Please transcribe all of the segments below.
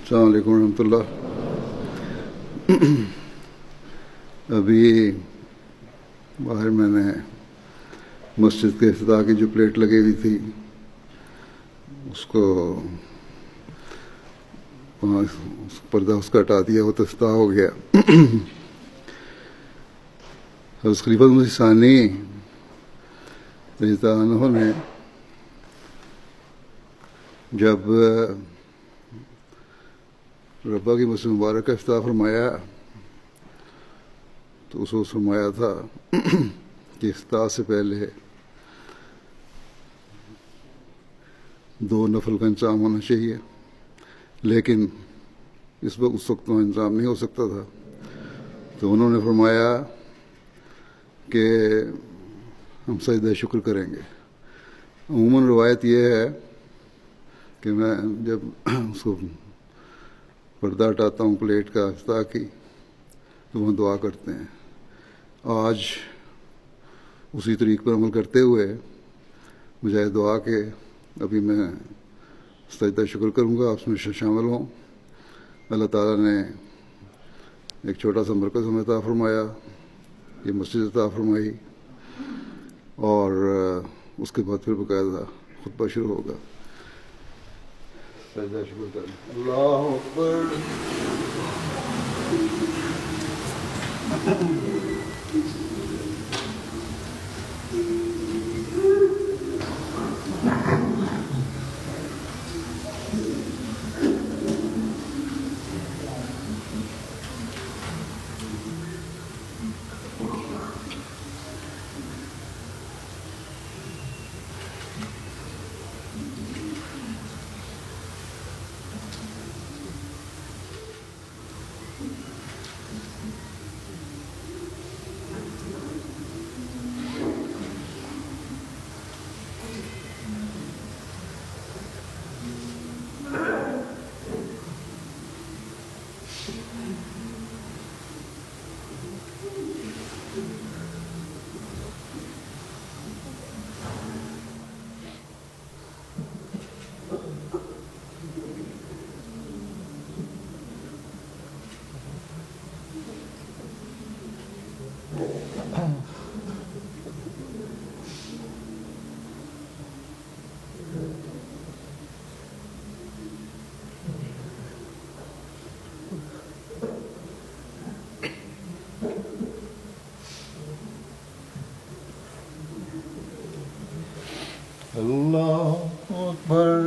السلام علیکم ورحمۃ اللہ. ابھی باہر میں نے مسجد کے افتتاح کی جو پلیٹ لگی ہوئی تھی اس کو پردہ اس کا ہٹا دیا، وہ تو افتتاح ہو گیا. حضرت خلیفہ مسیح ثانی رضی اللہ عنہ نے جب ربا کی مسجد مبارک کا افتتاح فرمایا تو اس وقت فرمایا تھا کہ افتتاح سے پہلے 2 نفل کا انتظام ہونا چاہیے، لیکن اس وقت وہ انتظام نہیں ہو سکتا تھا. تو انہوں نے فرمایا کہ ہم سجدہ شکر کریں گے. عموماً روایت یہ ہے کہ میں جب اس کو پردہ ہٹاتا ہوں پلیٹ کا افتتاح کی تو وہ دعا کرتے ہیں. آج اسی طریق پر عمل کرتے ہوئے بجائے دعا کے ابھی میں سجدہ شکر کروں گا، اس میں شامل ہوں. اللہ تعالیٰ نے ایک چھوٹا سا مرکز ہمیں عطا فرمایا، یہ مسجد عطا فرمائی، اور اس کے بعد پھر باقاعدہ خطبہ شروع ہوگا. سجدہ شکر کریں. اللہ اکبر. اللہ اکبر.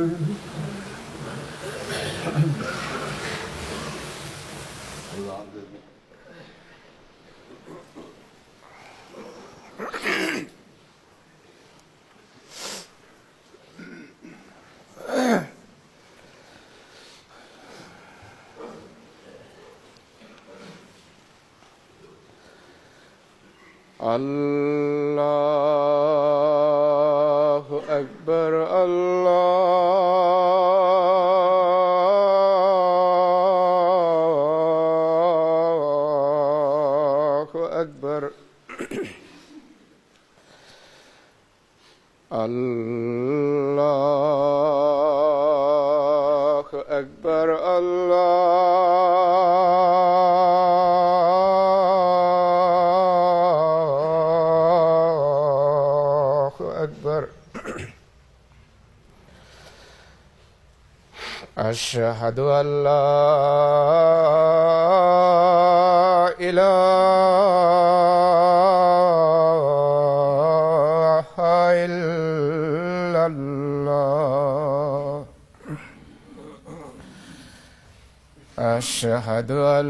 اللہ اکبر. اللہ اکبر. اللہ اکبر. اللہ اکبر. اشہد ان لا الہ الا اللہ أشهد أن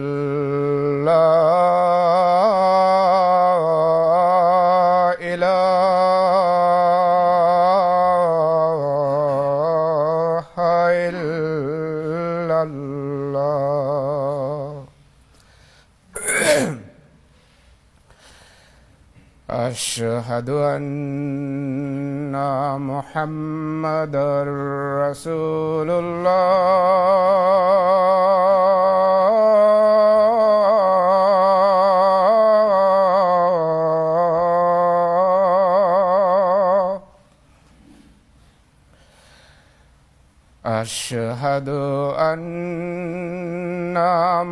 لا إله إلا الله. أشهد أن محمدًا رسول الله. أشهد أن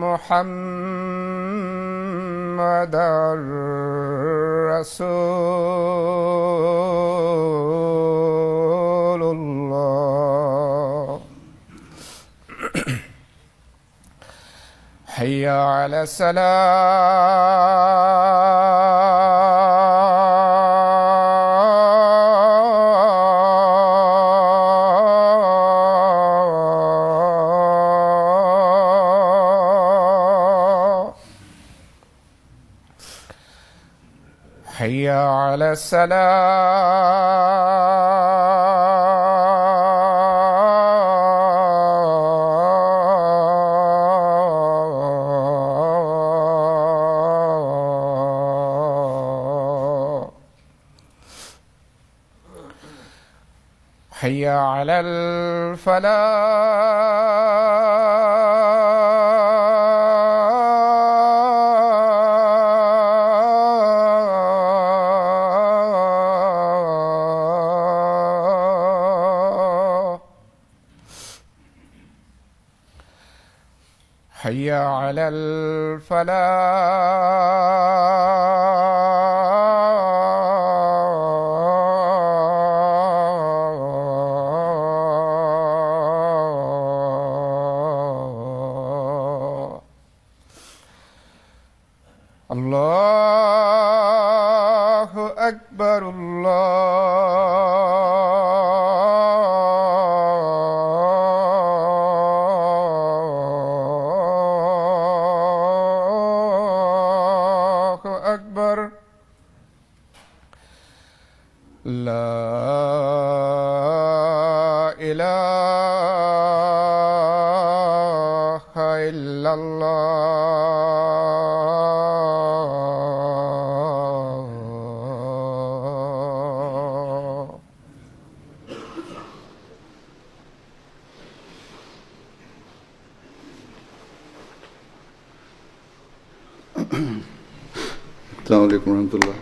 محمدًا رسول الله. حي على الصلاة. حي على السلام. حي على الفلاح. حي على الفلاح. الله أكبر الله أكبر. لا إله إلا الله. السلام عليكم ورحمة الله.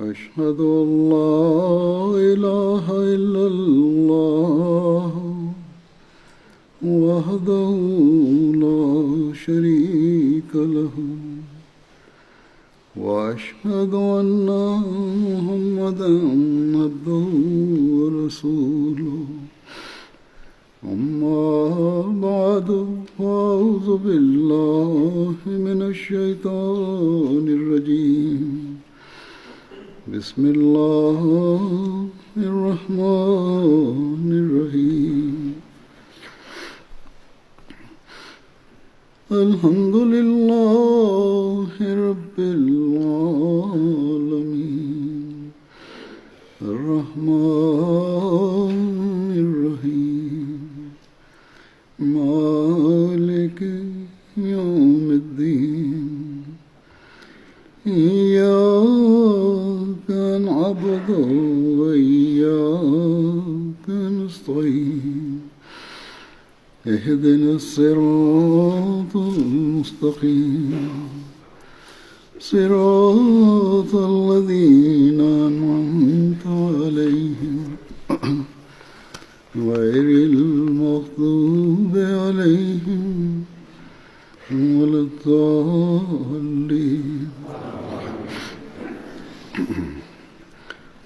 أشهد أن لا إله إلا الله وحده لا شريك له وأشهد أن محمدًا عبده ورسوله. أما بعد فأعوذ بالله من الشيطان الرجيم. بسم الله الرحمن الرحيم. الحمد لله رب العالمين الرحمن الرحيم مالك يوم الدين. إياك نعبد وإياك نستعين. اهدنا الصراط المستقيم صراط الذين أنعمت عليهم غير المغضوب عليهم ولا الضالين.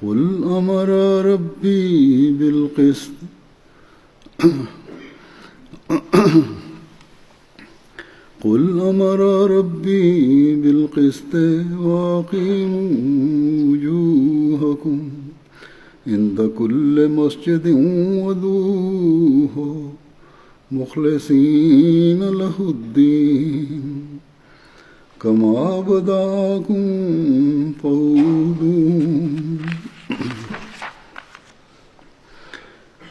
قل أمر ربي بالقسط قل أمر ربي بالقسط وأقيموا وجوهكم عند كل مسجد وادعوه مخلصين له الدين كما بدأكم تعودون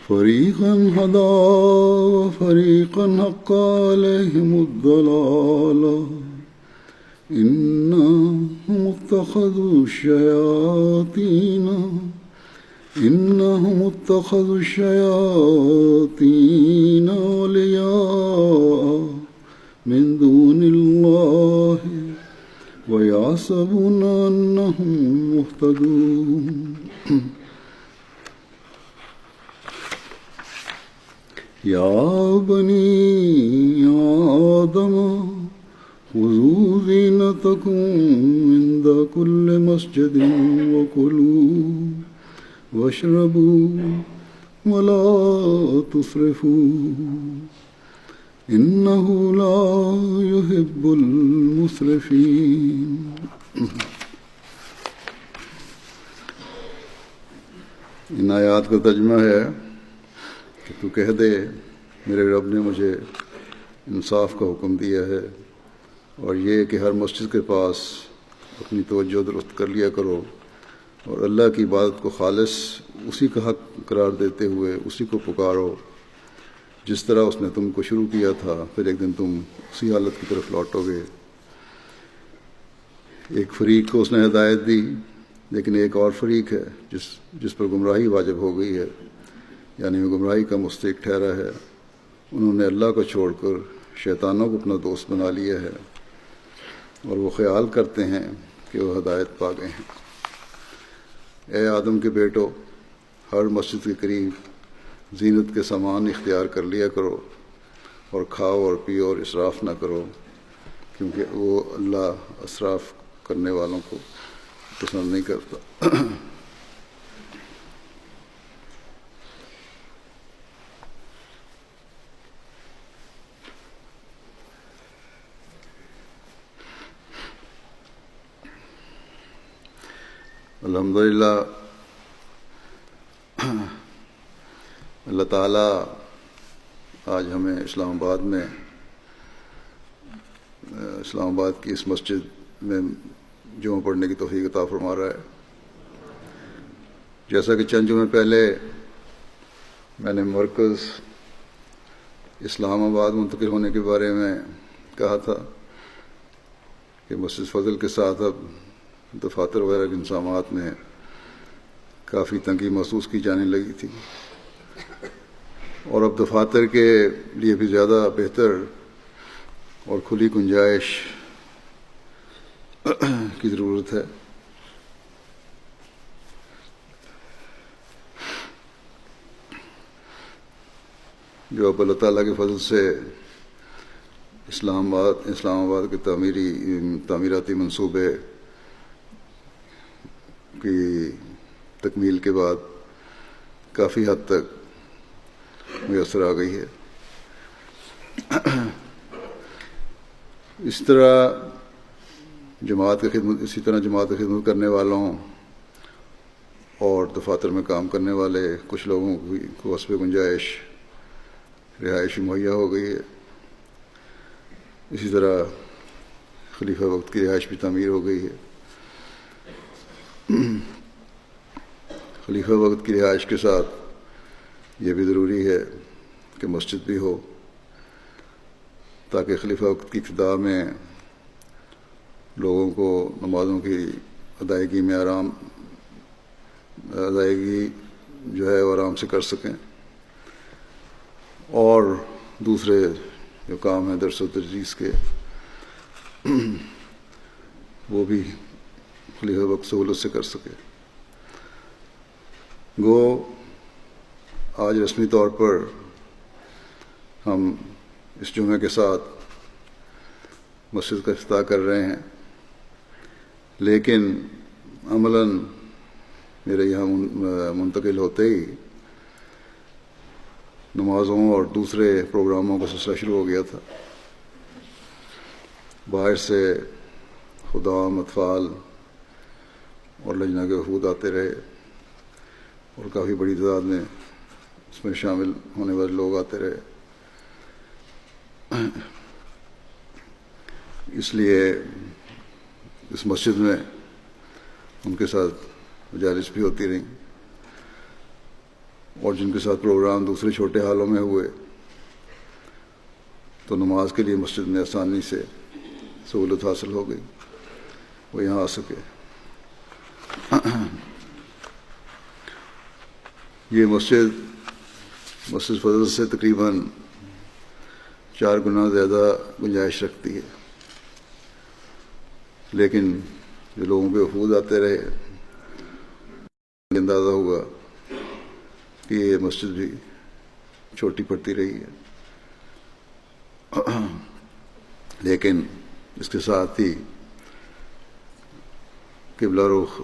فريقا هدى وفريقا حق عليهم الضلالة إنهم اتخذوا الشياطين أولياء من دون الله ويحسبون أنهم مهتدون يا بني آدم خذوا زينتكم عند كل مسجد وكلوا واشربوا ولا تسرفوا إنه لا يحب المسرفين ان آیات کا ترجمہ ہے کہ تو کہہ دے میرے رب نے مجھے انصاف کا حکم دیا ہے اور یہ کہ ہر مسجد کے پاس اپنی توجہ درست کر لیا کرو اور اللہ کی عبادت کو خالص اسی کا حق قرار دیتے ہوئے اسی کو پکارو جس طرح اس نے تم کو شروع کیا تھا، پھر ایک دن تم اسی حالت کی طرف لوٹو گے۔ ایک فریق کو اس نے ہدایت دی، لیکن ایک اور فریق ہے جس پر گمراہی واجب ہو گئی ہے، یعنی وہ گمراہی کا مستحق ٹھہرا ہے۔ انہوں نے اللہ کو چھوڑ کر شیطانوں کو اپنا دوست بنا لیا ہے اور وہ خیال کرتے ہیں کہ وہ ہدایت پا گئے ہیں۔ اے آدم کے بیٹو، ہر مسجد کے قریب زینت کے سامان اختیار کر لیا کرو اور کھاؤ اور پیو اور اسراف نہ کرو، کیونکہ وہ اللہ اسراف کرنے والوں کو پسند نہیں کرتا۔ الحمدللہ اللہ تعالیٰ آج ہمیں اسلام آباد کی اس مسجد میں جمعہ پڑھنے کی توفیق عطا فرما رہا ہے۔ جیسا کہ چند جمعے پہلے میں نے مرکز اسلام آباد منتقل ہونے کے بارے میں کہا تھا کہ مسجد فضل کے ساتھ اب دفاتر وغیرہ کے انتظامات میں کافی تنگی محسوس کی جانے لگی تھی، اور اب دفاتر کے لیے بھی زیادہ بہتر اور کھلی گنجائش کی ضرورت ہے۔ جو اب اللہ تعالیٰ کے فضل سے اسلام آباد کے تعمیراتی منصوبے کی تکمیل کے بعد کافی حد تک میسر آ گئی ہے۔ اسی طرح جماعت کی خدمت کرنے والوں اور دفاتر میں کام کرنے والے کچھ لوگوں کو حسب گنجائش رہائش مہیا ہو گئی ہے۔ اسی طرح خلیفہ وقت کی رہائش بھی تعمیر ہو گئی ہے۔ خلیفہ وقت کی رہائش کے ساتھ یہ بھی ضروری ہے کہ مسجد بھی ہو، تاکہ خلیفہ وقت کی ابتدا میں لوگوں کو نمازوں کی ادائیگی جو ہے وہ آرام سے کر سکیں، اور دوسرے جو کام ہیں درس و تدریس کے وہ بھی خلیفہ وقت سہولت سے کر سکے۔ گو آج رسمی طور پر ہم اس جمعے کے ساتھ مسجد کا افتتاح کر رہے ہیں، لیکن عملاً میرے یہاں منتقل ہوتے ہی نمازوں اور دوسرے پروگراموں کا سلسلہ شروع ہو گیا تھا۔ باہر سے خدام، اطفال اور لجنہ کے وفود آتے رہے، اور کافی بڑی تعداد میں اس میں شامل ہونے والے لوگ آتے رہے۔ اس لیے اس مسجد میں ان کے ساتھ مجالس بھی ہوتی رہیں، اور جن کے ساتھ پروگرام دوسرے چھوٹے حالوں میں ہوئے تو نماز کے لیے مسجد میں آسانی سے سہولت حاصل ہو گئی، وہ یہاں آ سکے۔ یہ مسجد فضل سے تقریباً 4 گنا زیادہ گنجائش رکھتی ہے، لیکن جو لوگوں کے وفود آتے رہے اندازہ ہوا کہ یہ مسجد بھی چھوٹی پڑتی رہی ہے۔ لیکن اس کے ساتھ ہی قبلہ رخ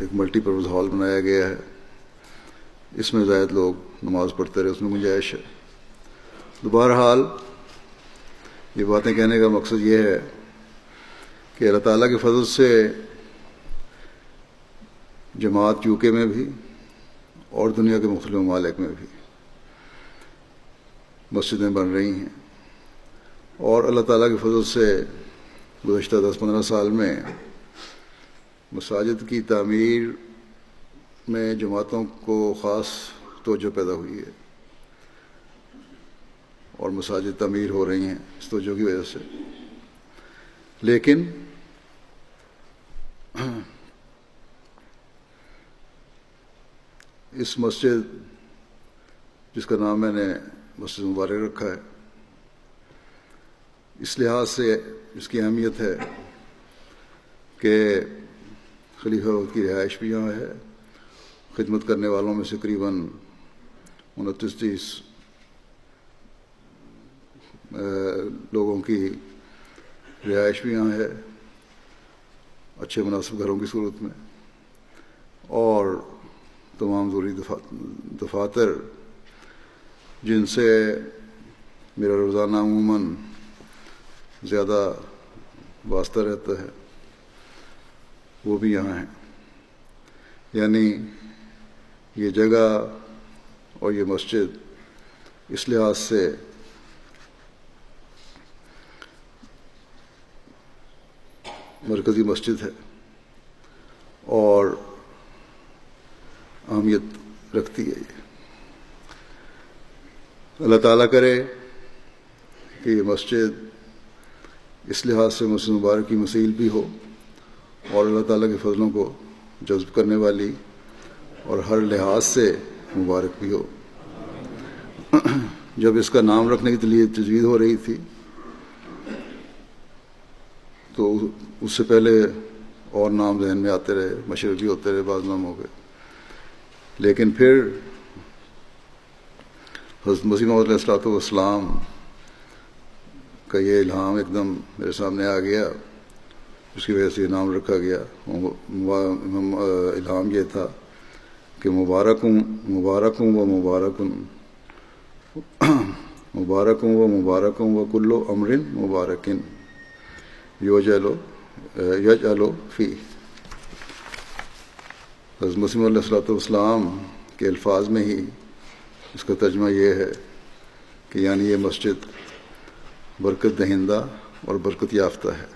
ایک ملٹی پرپز ہال بنایا گیا ہے، اس میں زائد لوگ نماز پڑھتے رہے، اس میں گنجائش ہے۔ تو بہرحال یہ باتیں کہنے کا مقصد یہ ہے کہ اللہ تعالیٰ کے فضل سے جماعت یو کے میں بھی اور دنیا کے مختلف ممالک میں بھی مسجدیں بن رہی ہیں، اور اللہ تعالیٰ کے فضل سے گزشتہ 10-15 سال میں مساجد کی تعمیر میں جماعتوں کو خاص توجہ پیدا ہوئی ہے، اور مساجد تعمیر ہو رہی ہیں اس توجہ کی وجہ سے۔ لیکن اس مسجد جس کا نام میں نے مسجد مبارک رکھا ہے، اس لحاظ سے اس کی اہمیت ہے کہ خلیفہ وقت کی رہائش بھی یہاں ہے، خدمت کرنے والوں میں سے تقریباً 29-30 لوگوں کی رہائش بھی یہاں ہے، اچھے مناسب گھروں کی صورت میں، اور تمام ضروری دفاتر جن سے میرا روزانہ عموماً زیادہ واسطہ رہتا ہے وہ بھی یہاں ہیں۔ یعنی یہ جگہ اور یہ مسجد اس لحاظ سے مرکزی مسجد ہے اور اہمیت رکھتی ہے۔ یہ اللہ تعالیٰ کرے کہ یہ مسجد اس لحاظ سے مسجد مبارک کی مثیل بھی ہو، اور اللہ تعالیٰ کے فضلوں کو جذب کرنے والی اور ہر لحاظ سے مبارک بھی ہو۔ جب اس کا نام رکھنے کے لیے تجویز ہو رہی تھی تو اس سے پہلے اور نام ذہن میں آتے رہے، مشورے بھی ہوتے رہے بعض ناموں کے، لیکن پھر حضرت مسیح موعود علیہ السلام کا یہ الہام ایک دم میرے سامنے آ گیا، اس کی وجہ سے یہ نام رکھا گیا۔ الہام یہ تھا کہ مبارکوں و مبارکوں و کلو امرن مبارکن یجعلو فی۔ حضرت مسیح علیہ السلام کے الفاظ میں ہی اس کا ترجمہ یہ ہے کہ یعنی یہ مسجد برکت دہندہ اور برکت یافتہ ہے،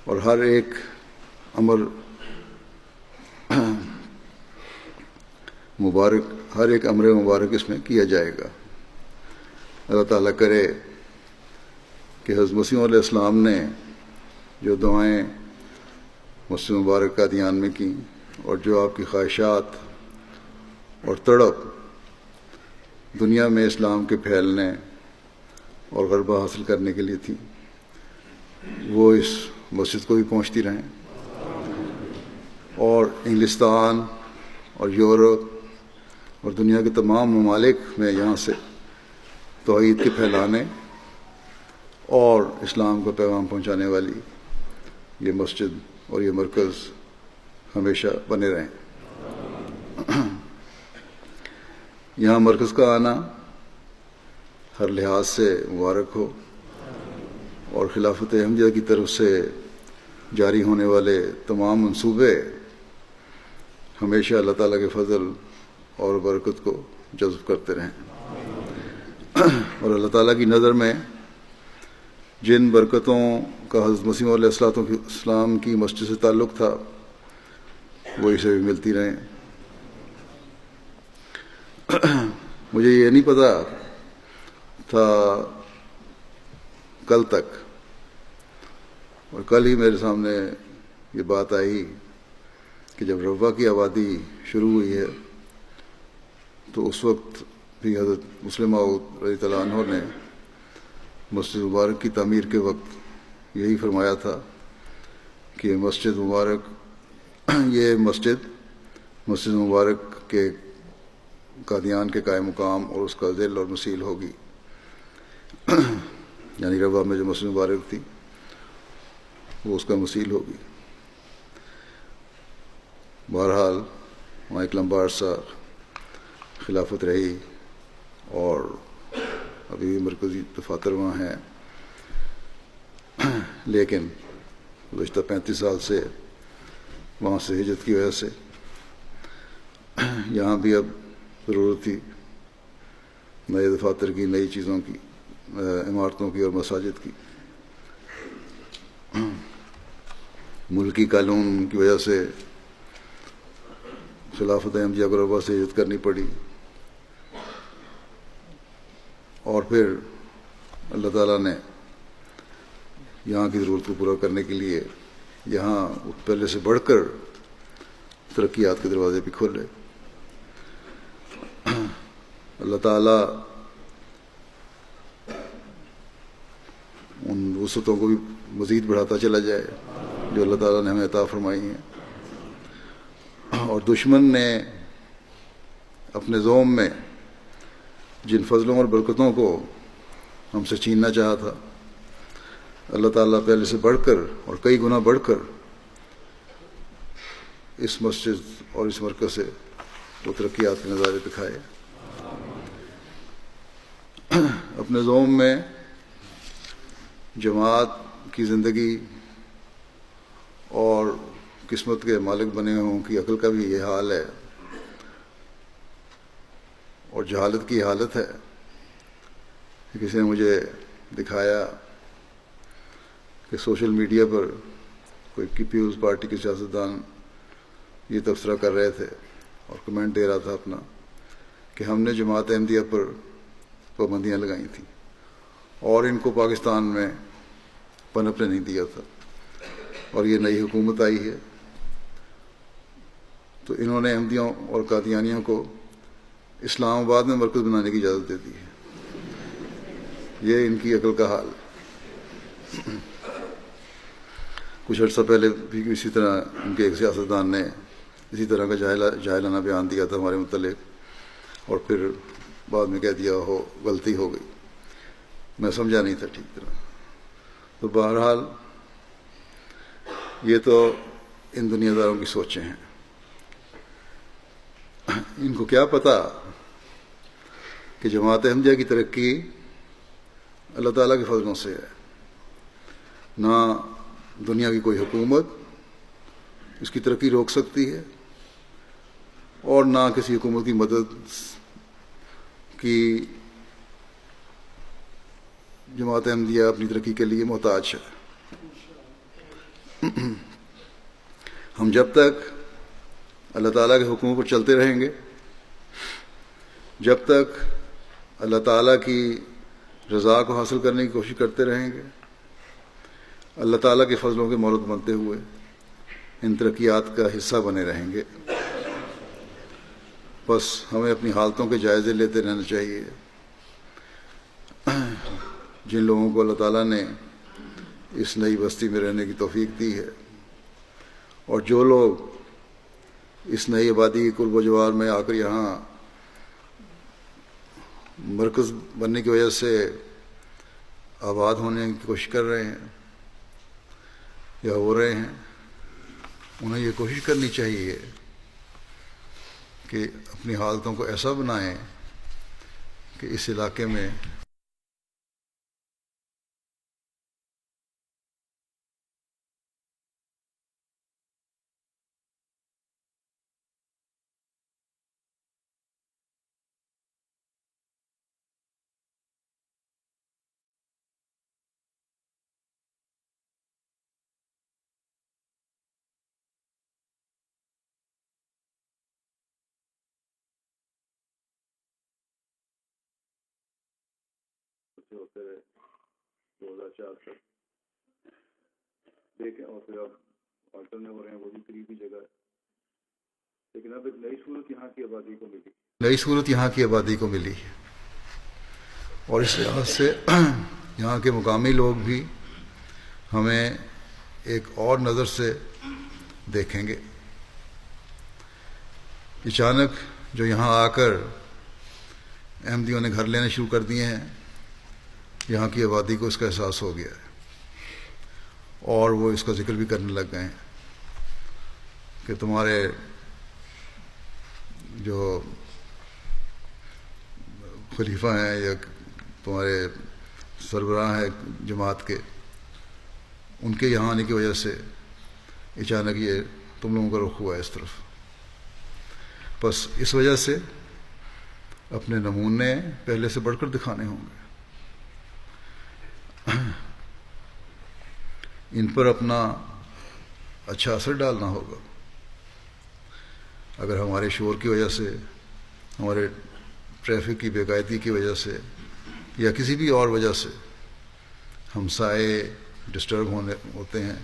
اور ہر ایک امر مبارک اس میں کیا جائے گا۔ اللہ تعالیٰ کرے کہ حضرت مسیح علیہ السلام نے جو دعائیں مسجد مبارک قادیان میں کی، اور جو آپ کی خواہشات اور تڑپ دنیا میں اسلام کے پھیلنے اور غلبہ حاصل کرنے کے لیے تھی، وہ اس مسجد کو بھی پہنچتی رہیں، اور انگلستان اور یورپ اور دنیا کے تمام ممالک میں یہاں سے توحید کے پھیلانے اور اسلام کا پیغام پہنچانے والی یہ مسجد اور یہ مرکز ہمیشہ بنے رہیں۔ یہاں مرکز کا آنا ہر لحاظ سے مبارک ہو، اور خلافت احمدیہ کی طرف سے جاری ہونے والے تمام منصوبے ہمیشہ اللہ تعالیٰ کے فضل اور برکت کو جذب کرتے رہیں، اور اللہ تعالیٰ کی نظر میں جن برکتوں کا حضرت مسیح علیہ السلام کی مسجد سے تعلق تھا وہ اسے بھی ملتی رہیں۔ مجھے یہ نہیں پتا تھا کل تک، اور کل ہی میرے سامنے یہ بات آئی کہ جب ربوہ کی آبادی شروع ہوئی ہے تو اس وقت بھی حضرت مسلم موعود رضی اللہ عنہ نے مسجد مبارک کی تعمیر کے وقت یہی فرمایا تھا کہ مسجد مبارک کے قادیان کے قائم مقام اور اس کا ذل اور مسیل ہوگی، یعنی ربوہ میں جو مسجد مبارک تھی وہ اس کا مسیل ہوگی۔ بہرحال وہاں ایک لمبا عرصہ خلافت رہی اور ابھی بھی مرکزی دفاتر وہاں ہیں، لیکن گزشتہ 35 سال سے وہاں سے ہجرت کی وجہ سے یہاں بھی اب ضرورت تھی نئے دفاتر کی، نئی چیزوں کی، عمارتوں کی اور مساجد کی۔ ملکی قانون کی وجہ سے خلافت احمدیہ کو ربوہ سے ہجرت کرنی پڑی، اور پھر اللہ تعالیٰ نے یہاں کی ضرورت کو پورا کرنے کے لیے یہاں پہلے سے بڑھ کر ترقیات کے دروازے بھی کھولے۔ اللہ تعالیٰ ان وسعتوں کو بھی مزید بڑھاتا چلا جائے جو اللہ تعالیٰ نے ہمیں عطا فرمائی ہیں، اور دشمن نے اپنے زوم میں جن فضلوں اور برکتوں کو ہم سے چھیننا چاہا تھا، اللہ تعالیٰ پہلے سے بڑھ کر اور کئی گنا بڑھ کر اس مسجد اور اس مرکز سے وہ ترقیات کے نظارے دکھائے۔ اپنے زوم میں جماعت کی زندگی اور قسمت کے مالک بنے ہوں کی عقل کا بھی یہ حال ہے، اور جہالت کی حالت ہے۔ کسی نے مجھے دکھایا کہ سوشل میڈیا پر کوئی پیپلز پارٹی کے سیاستدان یہ تبصرہ کر رہے تھے اور کمنٹ دے رہا تھا اپنا کہ ہم نے جماعت احمدیہ پر پابندیاں لگائی تھیں اور ان کو پاکستان میں پنپنے نہیں دیا تھا، اور یہ نئی حکومت آئی ہے تو انہوں نے احمدیوں اور قادیانیوں کو اسلام آباد میں مرکز بنانے کی اجازت دے دی ہے۔ یہ ان کی عقل کا حال۔ کچھ عرصہ پہلے بھی اسی طرح ان کے ایک سیاستدان نے اسی طرح کا جاہلانہ بیان دیا تھا ہمارے متعلق، اور پھر بعد میں کہہ دیا ہو غلطی ہو گئی، میں سمجھا نہیں تھا ٹھیک طرح۔ تو بہرحال یہ تو ان دنیا داروں کی سوچیں ہیں، ان کو کیا پتا کہ جماعت احمدیہ کی ترقی اللہ تعالیٰ کے فضلوں سے ہے، نہ دنیا کی کوئی حکومت اس کی ترقی روک سکتی ہے، اور نہ کسی حکومت کی مدد کی جماعت احمدیہ اپنی ترقی کے لیے محتاج ہے۔ ہم جب تک اللہ تعالیٰ کے حکموں پر چلتے رہیں گے، جب تک اللہ تعالیٰ کی رضا کو حاصل کرنے کی کوشش کرتے رہیں گے، اللہ تعالیٰ کے فضلوں کے مورد بنتے ہوئے ان ترقیات کا حصہ بنے رہیں گے۔ بس ہمیں اپنی حالتوں کے جائزے لیتے رہنا چاہیے۔ جن لوگوں کو اللہ تعالیٰ نے اس نئی بستی میں رہنے کی توفیق دی ہے، اور جو لوگ اس نئی آبادی کے قرب و جوار میں آ کر یہاں مرکز بننے کی وجہ سے آباد ہونے کی کوشش کر رہے ہیں یا ہو رہے ہیں، انہیں یہ کوشش کرنی چاہیے کہ اپنی حالتوں کو ایسا بنائیں کہ اس علاقے میں سے ہوتے رہے 2004 تک دیکھیں، اور پھر اب آلٹر میں ہو رہے ہیں، وہ بھی قریبی جگہ ہے، لیکن اب ایک نئی صورت یہاں کی آبادی کو ملی. نئی صورت یہاں کی آبادی کو ملی، اور اس لحاظ سے یہاں کے مقامی لوگ بھی ہمیں ایک اور نظر سے دیکھیں گے. اچانک جو یہاں آ کر احمدیوں نے گھر لینے شروع کر دیے ہیں، یہاں کی آبادی کو اس کا احساس ہو گیا ہے، اور وہ اس کا ذکر بھی کرنے لگ گئے ہیں کہ تمہارے جو خلیفہ ہیں یا تمہارے سربراہ ہیں جماعت کے، ان کے یہاں آنے کی وجہ سے اچانک یہ تم لوگوں کا رخ ہوا ہے اس طرف. بس اس وجہ سے اپنے نمونے پہلے سے بڑھ کر دکھانے ہوں گے، ان پر اپنا اچھا اثر ڈالنا ہوگا. اگر ہمارے شور کی وجہ سے، ہمارے ٹریفک کی بے قاعدگی کی وجہ سے، یا کسی بھی اور وجہ سے ہمسائے ڈسٹرب ہوتے ہیں،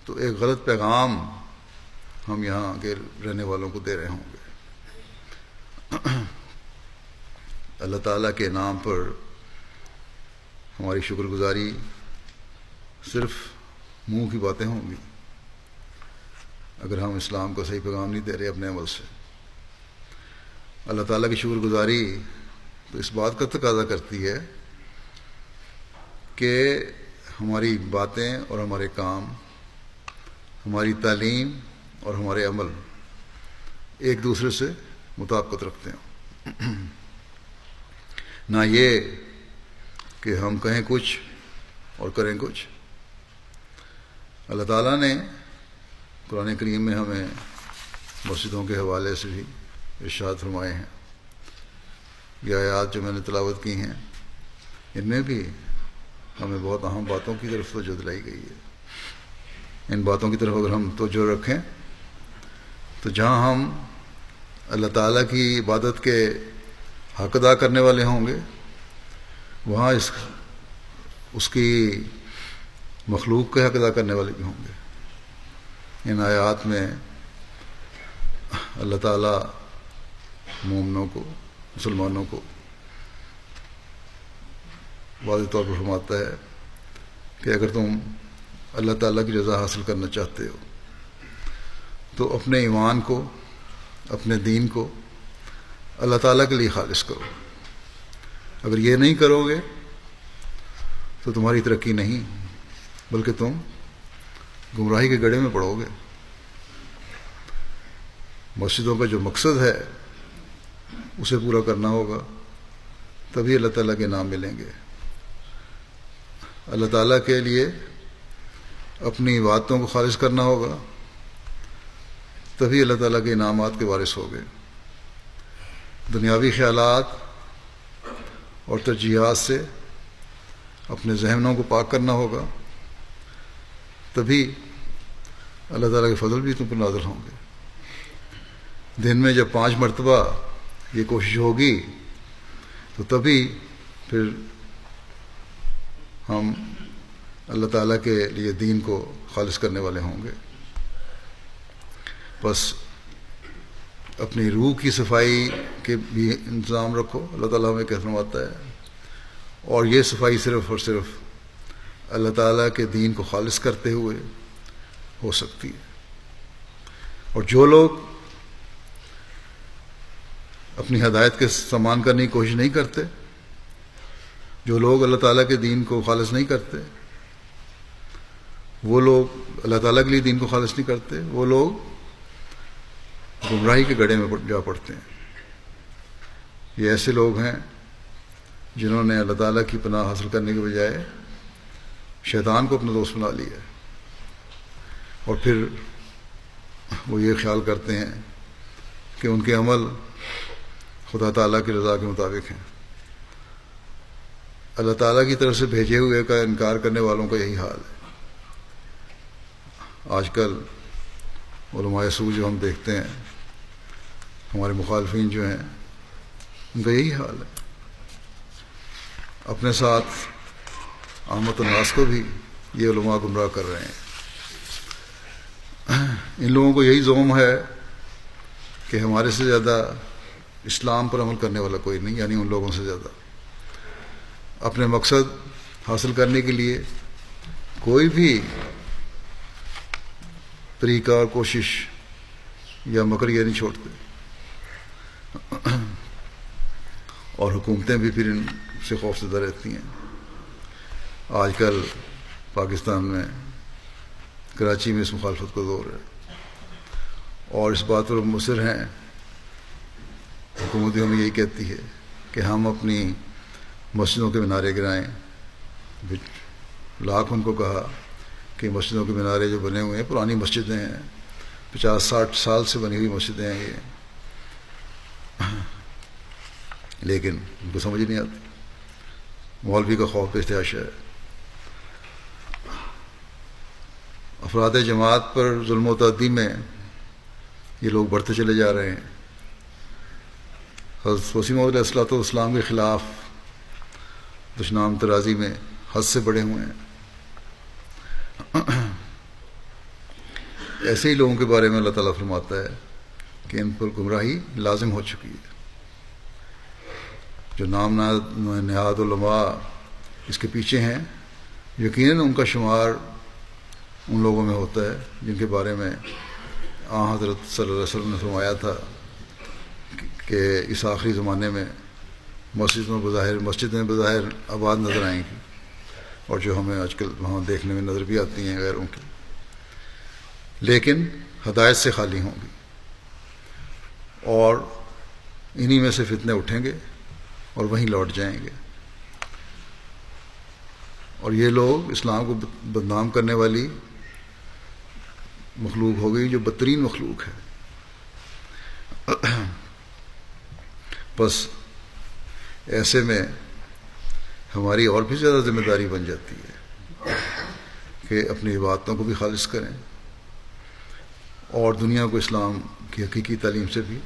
تو ایک غلط پیغام ہم یہاں کے رہنے والوں کو دے رہے ہوں گے. اللہ تعالیٰ کے نام پر ہماری شکر گزاری صرف منہ کی باتیں ہوں گی اگر ہم اسلام کو صحیح پیغام نہیں دے رہے اپنے عمل سے. اللہ تعالیٰ کی شکر گزاری تو اس بات کا تقاضا کرتی ہے کہ ہماری باتیں اور ہمارے کام، ہماری تعلیم اور ہمارے عمل ایک دوسرے سے مطابقت رکھتے ہیں. نہ یہ کہ ہم کہیں کچھ اور کریں کچھ. اللہ تعالیٰ نے قرآن کریم میں ہمیں مسجدوں کے حوالے سے بھی ارشاد فرمائے ہیں. یہ آیات جو میں نے تلاوت کی ہیں، ان میں بھی ہمیں بہت اہم باتوں کی طرف توجہ دلائی گئی ہے. ان باتوں کی طرف اگر ہم توجہ رکھیں تو جہاں ہم اللہ تعالیٰ کی عبادت کے حق ادا کرنے والے ہوں گے، وہاں اس کی مخلوق کے حق ادا کرنے والے بھی ہوں گے. ان آیات میں اللہ تعالیٰ مومنوں کو، مسلمانوں کو واضح طور پر فرماتا ہے کہ اگر تم اللہ تعالیٰ کی رضا حاصل کرنا چاہتے ہو تو اپنے ایمان کو، اپنے دین کو اللہ تعالیٰ کے لیے خالص کرو. اگر یہ نہیں کرو گے تو تمہاری ترقی نہیں، بلکہ تم گمراہی کے گڑھے میں پڑو گے. مسجدوں کا جو مقصد ہے اسے پورا کرنا ہوگا، تبھی اللہ تعالیٰ کے نام ملیں گے. اللہ تعالیٰ کے لیے اپنی عبادتوں کو خالص کرنا ہوگا، تبھی اللہ تعالیٰ کے انعامات کے وارث ہوگے. دنیاوی خیالات اور ترجیحات سے اپنے ذہنوں کو پاک کرنا ہوگا، تبھی اللہ تعالیٰ کے فضل بھی تم پر نازل ہوں گے. دن میں جب 5 مرتبہ یہ کوشش ہوگی تو تبھی پھر ہم اللہ تعالیٰ کے لیے دین کو خالص کرنے والے ہوں گے. بس اپنی روح کی صفائی کے بھی انتظام رکھو. اللہ تعالیٰ ہمیں کہہ فرماتا ہے، اور یہ صفائی صرف اور صرف اللہ تعالیٰ کے دین کو خالص کرتے ہوئے ہو سکتی ہے. اور جو لوگ اپنی ہدایت کے سامان کرنے کی کوشش نہیں کرتے، جو لوگ اللہ تعالیٰ کے دین کو خالص نہیں کرتے، وہ لوگ اللہ تعالیٰ کے لیے دین کو خالص نہیں کرتے، وہ لوگ گمراہی کے گڑھے میں جا پڑتے ہیں. یہ ایسے لوگ ہیں جنہوں نے اللہ تعالیٰ کی پناہ حاصل کرنے کے بجائے شیطان کو اپنا دوست بنا لیا ہے، اور پھر وہ یہ خیال کرتے ہیں کہ ان کے عمل خدا تعالیٰ کی رضا کے مطابق ہیں. اللہ تعالیٰ کی طرف سے بھیجے ہوئے کا انکار کرنے والوں کا یہی حال ہے. آج کل علماء سو جو ہم دیکھتے ہیں، ہمارے مخالفین جو ہیں، ان کا یہی حال ہے. اپنے ساتھ عامت الناس کو بھی یہ علماء گمراہ کر رہے ہیں۔ ان لوگوں کو یہی زوم ہے کہ ہمارے سے زیادہ اسلام پر عمل کرنے والا کوئی نہیں، یعنی ان لوگوں سے زیادہ اپنے مقصد حاصل کرنے کے لیے کوئی بھی طریقہ اور کوشش یا مکر یہ نہیں چھوڑتے، اور حکومتیں بھی پھر ان سے خوف زدہ رہتی ہیں۔ آج کل پاکستان میں کراچی میں اس مخالفت کو زور ہے، اور اس بات پر مصر ہیں، حکومت ہمیں یہی کہتی ہے کہ ہم اپنی مسجدوں کے مینارے گرائیں۔ لاکھ ان کو کہا کہ مسجدوں کے مینارے جو بنے ہوئے ہیں پرانی مسجدیں ہیں، 50-60 سال سے بنی ہوئی مسجدیں ہیں یہ، لیکن ان کو سمجھ نہیں آتی۔ مولوی کا خوف احتیاش ہے۔ افراد جماعت پر ظلم و تعدی میں یہ لوگ بڑھتے چلے جا رہے ہیں۔ حضرت مسیح موعود علیہ الصلوۃ والسلام کے خلاف دشنام ترازی میں حد سے بڑے ہوئے ہیں۔ ایسے ہی لوگوں کے بارے میں اللہ تعالیٰ فرماتا ہے کہ ان پر گمراہی لازم ہو چکی ہے۔ جو نام نہاد علماء اس کے پیچھے ہیں، یقیناً ان کا شمار ان لوگوں میں ہوتا ہے جن کے بارے میں حضرت صلی اللہ علیہ وسلم نے فرمایا تھا کہ اس آخری زمانے میں مسجدیں بظاہر آباد نظر آئیں گی، اور جو ہمیں آج کل وہاں دیکھنے میں نظر بھی آتی ہیں غیروں کی، لیکن ہدایت سے خالی ہوں گی، اور انہی میں سے فتنے اٹھیں گے اور وہیں لوٹ جائیں گے۔ اور یہ لوگ اسلام کو بدنام کرنے والی مخلوق ہو گئی جو بدترین مخلوق ہے۔ بس ایسے میں ہماری اور بھی زیادہ ذمہ داری بن جاتی ہے کہ اپنی عبادتوں کو بھی خالص کریں اور دنیا کو اسلام کی حقیقی تعلیم سے بھی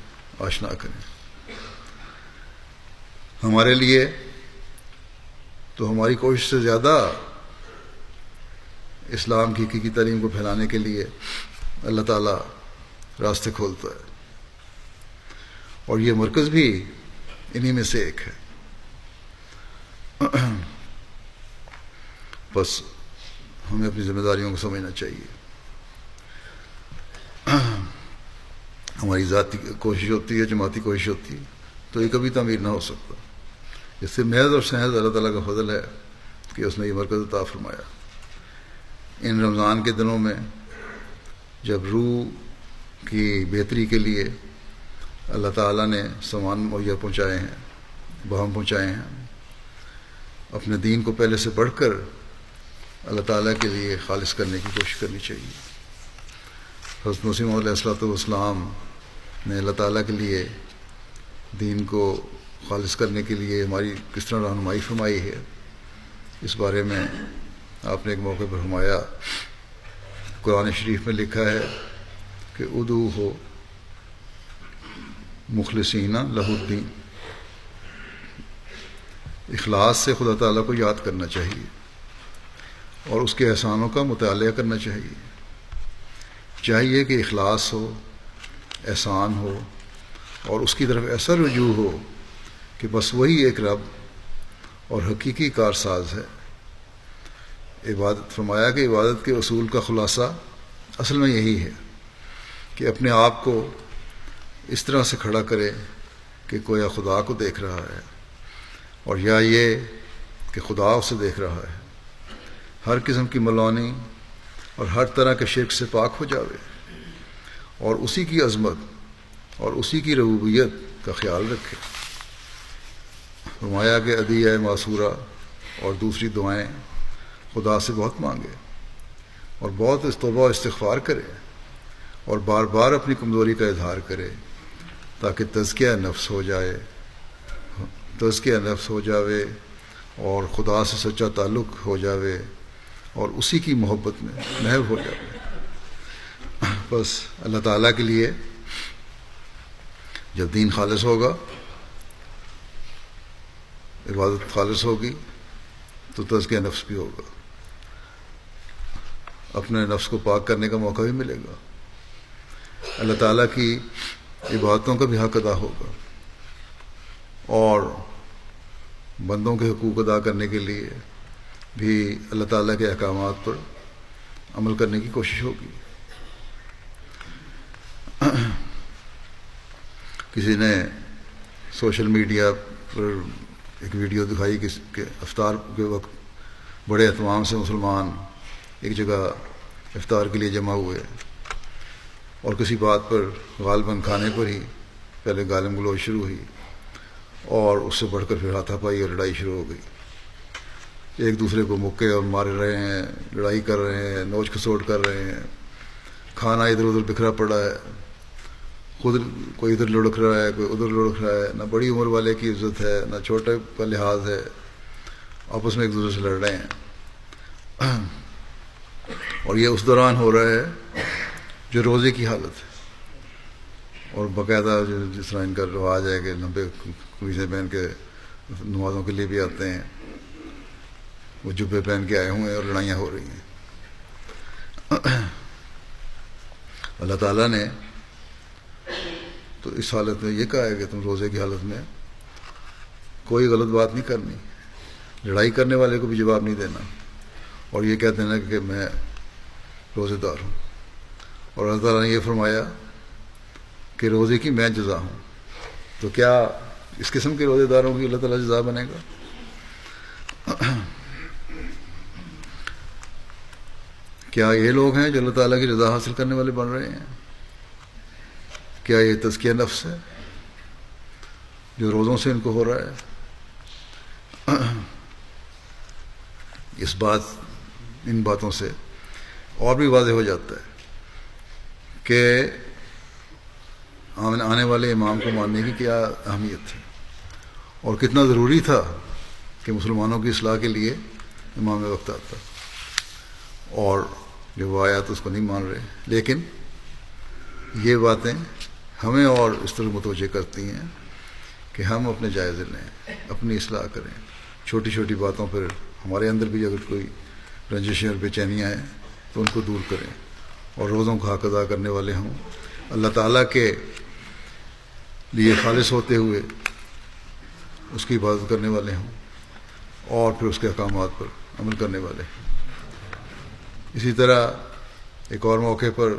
آشنا کریں۔ ہمارے لیے تو ہماری کوشش سے زیادہ اسلام کی حقیقی تعلیم کو پھیلانے کے لیے اللہ تعالیٰ راستے کھولتا ہے، اور یہ مرکز بھی انہی میں سے ایک ہے۔ بس ہمیں اپنی ذمہ داریوں کو سمجھنا چاہیے۔ ہماری ذاتی کوشش ہوتی ہے، جماعتی کوشش ہوتی ہے، تو یہ کبھی تعمیر نہ ہو سکتا۔ اس سے محض اور سہض اللہ تعالیٰ کا فضل ہے کہ اس نے یہ مرکز عطا فرمایا۔ ان رمضان کے دنوں میں جب روح کی بہتری کے لیے اللہ تعالیٰ نے سامان مہیا پہنچائے ہیں، بہم پہنچائے ہیں، اپنے دین کو پہلے سے بڑھ کر اللہ تعالیٰ کے لیے خالص کرنے کی کوشش کرنی چاہیے۔ حضرت مسیح موعود علیہ الصلوۃ والسلام نے اللہ تعالیٰ کے لیے دین کو خالص کرنے کے لیے ہماری کس طرح رہنمائی فرمائی ہے، اس بارے میں آپ نے ایک موقع پر فرمایا، قرآن شریف میں لکھا ہے کہ ادعو ہو مخلصین لہ الدین، اخلاص سے خدا تعالیٰ کو یاد کرنا چاہیے اور اس کے احسانوں کا مطالعہ کرنا چاہیے۔ چاہیے کہ اخلاص ہو، احسان ہو، اور اس کی طرف ایسا رجوع ہو کہ بس وہی ایک رب اور حقیقی کارساز ہے۔ عبادت فرمایا کہ عبادت کے اصول کا خلاصہ اصل میں یہی ہے کہ اپنے آپ کو اس طرح سے کھڑا کرے کہ گویا خدا کو دیکھ رہا ہے، اور یا یہ کہ خدا اسے دیکھ رہا ہے، ہر قسم کی ملونی اور ہر طرح کے شرک سے پاک ہو جاوے، اور اسی کی عظمت اور اسی کی ربوبیت کا خیال رکھے۔ فرمایا کہ عدیہ معصورہ اور دوسری دعائیں خدا سے بہت مانگے اور بہت توبہ و استغفار کرے اور بار بار اپنی کمزوری کا اظہار کرے تاکہ تزکیہ نفس ہو جاوے اور خدا سے سچا تعلق ہو جاوے اور اسی کی محبت میں محو ہو جاوے۔ بس اللہ تعالیٰ کے لیے جب دین خالص ہوگا عبادت خالص ہوگی تو تزکیہ نفس بھی ہوگا، اپنے نفس کو پاک کرنے کا موقع بھی ملے گا، اللہ تعالیٰ کی عبادتوں کا بھی حق ادا ہوگا، اور بندوں کے حقوق ادا کرنے کے لیے بھی اللہ تعالیٰ کے احکامات پر عمل کرنے کی کوشش ہوگی۔ کسی نے سوشل میڈیا پر ایک ویڈیو دکھائی کہ افطار کے وقت بڑے اہتمام سے مسلمان ایک جگہ افطار کے لیے جمع ہوئے، اور کسی بات پر غالباً کھانے پر ہی پہلے گالم گلوچ شروع ہوئی، اور اس سے بڑھ کر پھر ہاتھا پائی اور لڑائی شروع ہو گئی۔ ایک دوسرے کو مکے اور مار رہے ہیں، لڑائی کر رہے ہیں، نوچ کھسوٹ کر رہے ہیں، کھانا ادھر ادھر بکھرا پڑا ہے، خود کوئی ادھر لڑک رہا ہے، کوئی ادھر لڑک رہا ہے، نہ بڑی عمر والے کی عزت ہے نہ چھوٹے کا لحاظ ہے، آپس میں ایک دوسرے سے لڑ رہے ہیں۔ اور یہ اس دوران ہو رہا ہے جو روزے کی حالت ہے، اور باقاعدہ جس طرح ان کا رواج ہے کہ لمبے قمیضیں پہن کے نمازوں کے لیے بھی آتے ہیں، وہ جبے پہن کے آئے ہوئے ہیں اور لڑائیاں ہو رہی ہیں۔ اللہ تعالیٰ نے تو اس حالت میں یہ کہا ہے کہ تم روزے کی حالت میں کوئی غلط بات نہیں کرنی، لڑائی کرنے والے کو بھی جواب نہیں دینا، اور یہ کہہ دینا کہ میں روزے دار ہوں۔ اور اللہ تعالیٰ نے یہ فرمایا کہ روزے کی میں جزا ہوں، تو کیا اس قسم کے روزے داروں کی اللہ تعالیٰ جزا بنے گا؟ کیا یہ لوگ ہیں جو اللہ تعالیٰ کی رضا حاصل کرنے والے بن رہے ہیں؟ کیا یہ تزکیہ نفس ہے جو روزوں سے ان کو ہو رہا ہے؟ ان باتوں سے اور بھی واضح ہو جاتا ہے کہ آنے والے امام کو ماننے کی کیا اہمیت ہے، اور کتنا ضروری تھا کہ مسلمانوں کی اصلاح کے لیے امام وقت آتا، اور جو وہ آیا تو اس کو نہیں مان رہے۔ لیکن یہ باتیں ہمیں اور اس طرح متوجہ کرتی ہیں کہ ہم اپنے جائزے لیں، اپنی اصلاح کریں، چھوٹی چھوٹی باتوں پر ہمارے اندر بھی اگر کوئی رنجشیں اور بے چینیاں ہیں تو ان کو دور کریں، اور روزوں کا حق ادا کرنے والے ہوں، اللہ تعالیٰ کے لیے خالص ہوتے ہوئے اس کی عبادت کرنے والے ہوں، اور پھر اس کے احکامات پر عمل کرنے والے ہیں۔ اسی طرح ایک اور موقع پر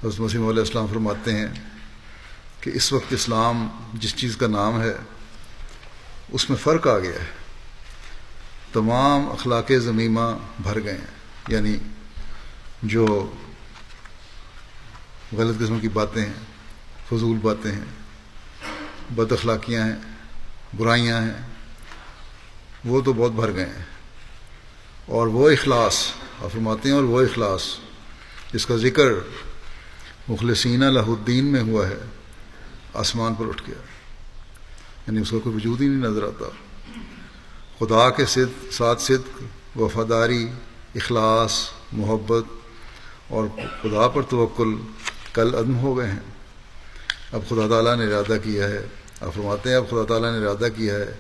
حضرت مسیح علیہ السلام فرماتے ہیں کہ اس وقت اسلام جس چیز کا نام ہے اس میں فرق آ گیا ہے، تمام اخلاق ذمیمہ بھر گئے ہیں، یعنی جو غلط قسم کی باتیں ہیں، فضول باتیں ہیں، بد اخلاقیاں ہیں، برائیاں ہیں، وہ تو بہت بھر گئے ہیں، اور وہ اخلاص آپ فرماتے ہیں، اور وہ اخلاص جس کا ذکر مخلصین لہ الدین میں ہوا ہے آسمان پر اٹھ گیا، یعنی اس کا کوئی وجود ہی نہیں نظر آتا۔ خدا کے ساتھ صدق، وفاداری، اخلاص، محبت اور خدا پر توکل کل عدم ہو گئے ہیں۔ اب خدا تعالیٰ نے ارادہ کیا ہے، آپ فرماتے ہیں اب خدا تعالیٰ نے ارادہ کیا ہے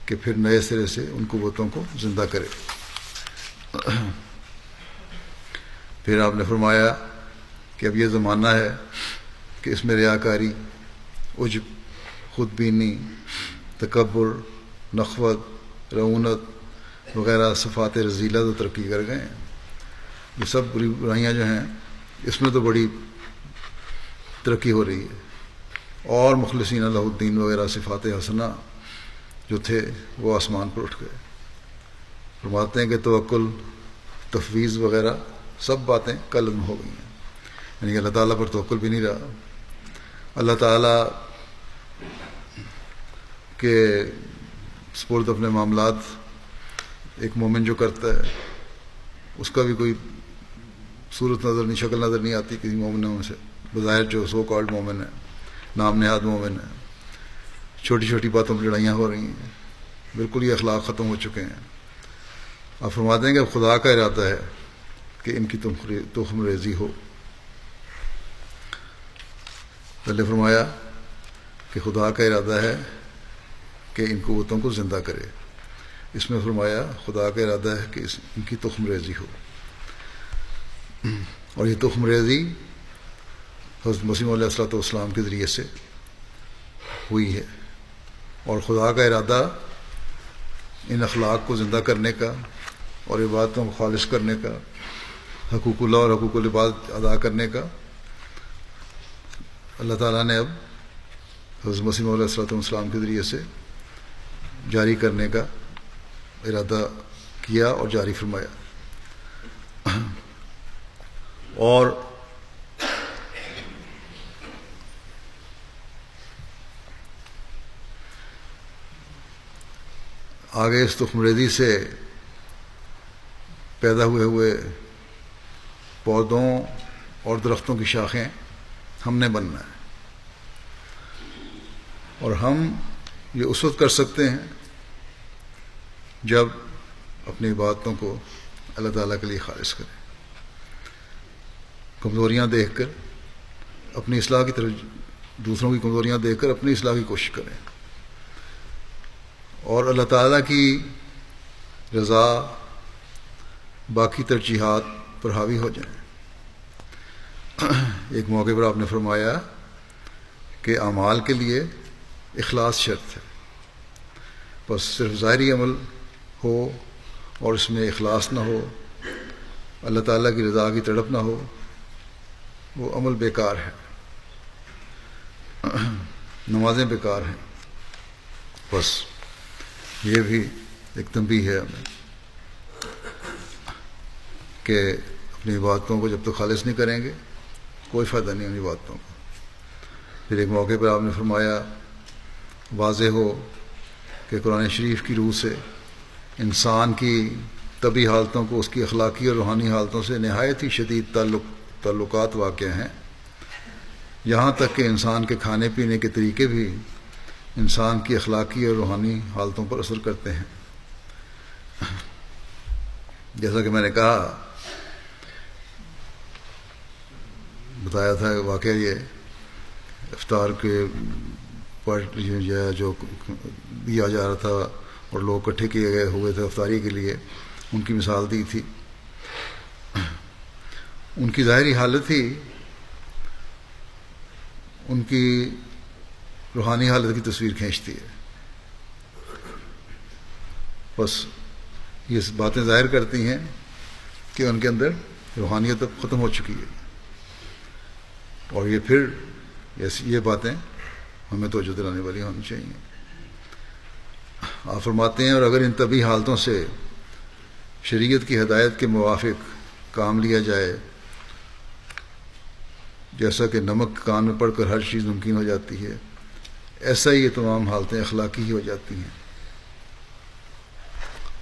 کہ پھر نئے سرے سے ان قوتوں کو زندہ کرے۔ پھر آپ نے فرمایا کہ اب یہ زمانہ ہے کہ اس میں ریاکاری، عجب، خود بینی، تکبر، نخوت، رعونت وغیرہ صفات رذیلہ تو ترقی کر گئے ہیں۔ یہ سب برائیاں جو ہیں اس میں تو بڑی ترقی ہو رہی ہے، اور مخلصین لہ الدین وغیرہ صفات حسنہ جو تھے وہ آسمان پر اٹھ گئے۔ فرماتے ہیں کہ توکل، تفویض وغیرہ سب باتیں کل عدم ہو گئی ہیں، یعنی کہ اللہ تعالیٰ پر توکل بھی نہیں رہا۔ اللہ تعالیٰ کے سپرد اپنے معاملات ایک مومن جو کرتا ہے اس کا بھی کوئی صورت نظر نہیں، شکل نظر نہیں آتی کسی مومنوں میں سے، بظاہر جو سو کالڈ مومن ہے، نام نہاد مومن ہے۔ چھوٹی چھوٹی باتوں پر لڑائیاں ہو رہی ہیں، بالکل یہ اخلاق ختم ہو چکے ہیں۔ آپ فرماتے ہیں کہ اب خدا کا ارادہ ہے کہ ان کی تخم ریزی ہو۔ پہلے فرمایا کہ خدا کا ارادہ ہے کہ ان قوتوں کو زندہ کرے۔ اس میں فرمایا خدا کا ارادہ ہے کہ ان کی تخم ریزی ہو، اور یہ تخم ریزی حضرت مسیح علیہ السلام کے ذریعے سے ہوئی ہے، اور خدا کا ارادہ ان اخلاق کو زندہ کرنے کا اور عبادتوں کو خالص کرنے کا، حقوق اللہ اور حقوق العباد ادا کرنے کا اللہ تعالیٰ نے اب حضرت مسیح علیہ السلام کے ذریعے سے جاری کرنے کا ارادہ کیا اور جاری فرمایا۔ اور آگے اس تخم ریزی سے پیدا ہوئے پودوں اور درختوں کی شاخیں ہم نے بننا ہے، اور ہم یہ اس وقت کر سکتے ہیں جب اپنی عبادتوں کو اللہ تعالیٰ کے لیے خالص کریں، کمزوریاں دیکھ کر اپنی اصلاح کی طرف، دوسروں کی کمزوریاں دیکھ کر اپنی اصلاح کی کوشش کریں، اور اللہ تعالیٰ کی رضا باقی ترجیحات پر حاوی ہو جائیں۔ ایک موقع پر آپ نے فرمایا کہ اعمال کے لیے اخلاص شرط ہے، بس صرف ظاہری عمل ہو اور اس میں اخلاص نہ ہو، اللہ تعالیٰ کی رضا کی تڑپ نہ ہو، وہ عمل بیکار ہے، نمازیں بیکار ہیں۔ بس یہ بھی ایک تنبیہ ہے ہمیں کہ اپنی عبادتوں کو جب تک خالص نہیں کریں گے کوئی فائدہ نہیں ان عبادتوں کو۔ پھر ایک موقع پر آپ نے فرمایا واضح ہو کہ قرآن شریف کی روح سے انسان کی طبعی حالتوں کو اس کی اخلاقی اور روحانی حالتوں سے نہایت ہی شدید تعلقات واقع ہیں، یہاں تک کہ انسان کے کھانے پینے کے طریقے بھی انسان کی اخلاقی اور روحانی حالتوں پر اثر کرتے ہیں۔ جیسا کہ میں نے کہا، بتایا تھا واقعہ یہ افطار کے جو دیا جا رہا تھا اور لوگ اکٹھے کیے گئے ہوئے تھے افطاری کے لیے، ان کی مثال دی تھی۔ ان کی ظاہری حالت ہی ان کی روحانی حالت کی تصویر کھینچتی ہے، بس یہ باتیں ظاہر کرتی ہیں کہ ان کے اندر روحانیت اب ختم ہو چکی ہے، اور یہ پھر یہ باتیں ہمیں توجہ دلانے والی ہونی چاہیے۔ آپ فرماتے ہیں اور اگر ان طبعی حالتوں سے شریعت کی ہدایت کے موافق کام لیا جائے، جیسا کہ نمک کان میں پڑ کر ہر چیز ممکن ہو جاتی ہے، ایسا ہی یہ تمام حالتیں اخلاقی ہی ہو جاتی ہیں۔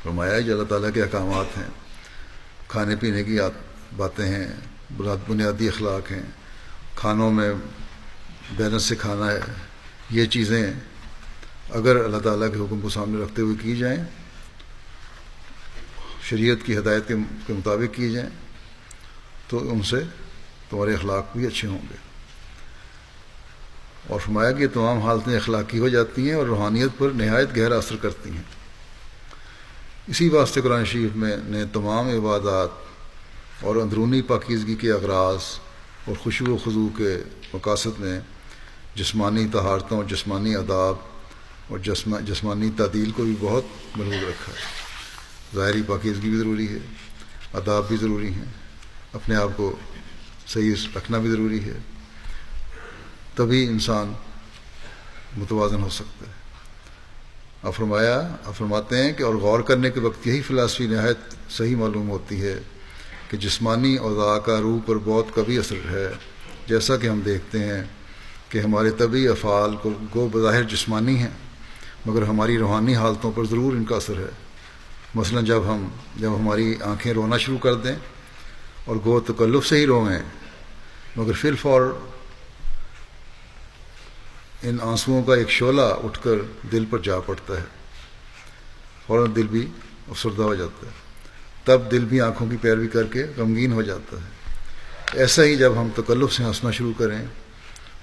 فرمایا جو اللہ تعالیٰ کے احکامات ہیں، کھانے پینے کی باتیں ہیں، بنیادی اخلاق ہیں، کھانوں میں بیلنس سے کھانا ہے، یہ چیزیں اگر اللہ تعالیٰ کے حکم کو سامنے رکھتے ہوئے کی جائیں، شریعت کی ہدایت کے مطابق کی جائیں، تو ان سے تمہارے اخلاق بھی اچھے ہوں گے۔ اور فرمایا کہ یہ تمام حالتیں اخلاقی ہو جاتی ہیں اور روحانیت پر نہایت گہرا اثر کرتی ہیں۔ اسی واسطے قرآن شریف میں نے تمام عبادات اور اندرونی پاکیزگی کے اغراض اور خشوع و خضوع کے مقاصد میں جسمانی طہارتوں، جسمانی آداب اور جسمانی تعدیل کو بھی بہت ملحوظ رکھا ہے۔ ظاہری پاکیزگی بھی ضروری ہے، آداب بھی ضروری ہیں، اپنے آپ کو صحیح رکھنا بھی ضروری ہے، تبھی انسان متوازن ہو سکتا ہے۔ آپ فرماتے ہیں کہ اور غور کرنے کے وقت یہی فلسفی نہایت صحیح معلوم ہوتی ہے کہ جسمانی اعضاء کا روح پر بہت کبھی اثر ہے، جیسا کہ ہم دیکھتے ہیں کہ ہمارے طبعی افعال کو بظاہر جسمانی ہیں مگر ہماری روحانی حالتوں پر ضرور ان کا اثر ہے۔ مثلا جب ہماری آنکھیں رونا شروع کر دیں اور گو تکلف سے ہی روئیں، مگر فی الفور ان آنسوؤں کا ایک شعلہ اٹھ کر دل پر جا پڑتا ہے، فوراً دل بھی افسردہ ہو جاتا ہے، تب دل بھی آنکھوں کی پیروی کر کے غمگین ہو جاتا ہے۔ ایسا ہی جب ہم تکلف سے ہنسنا شروع کریں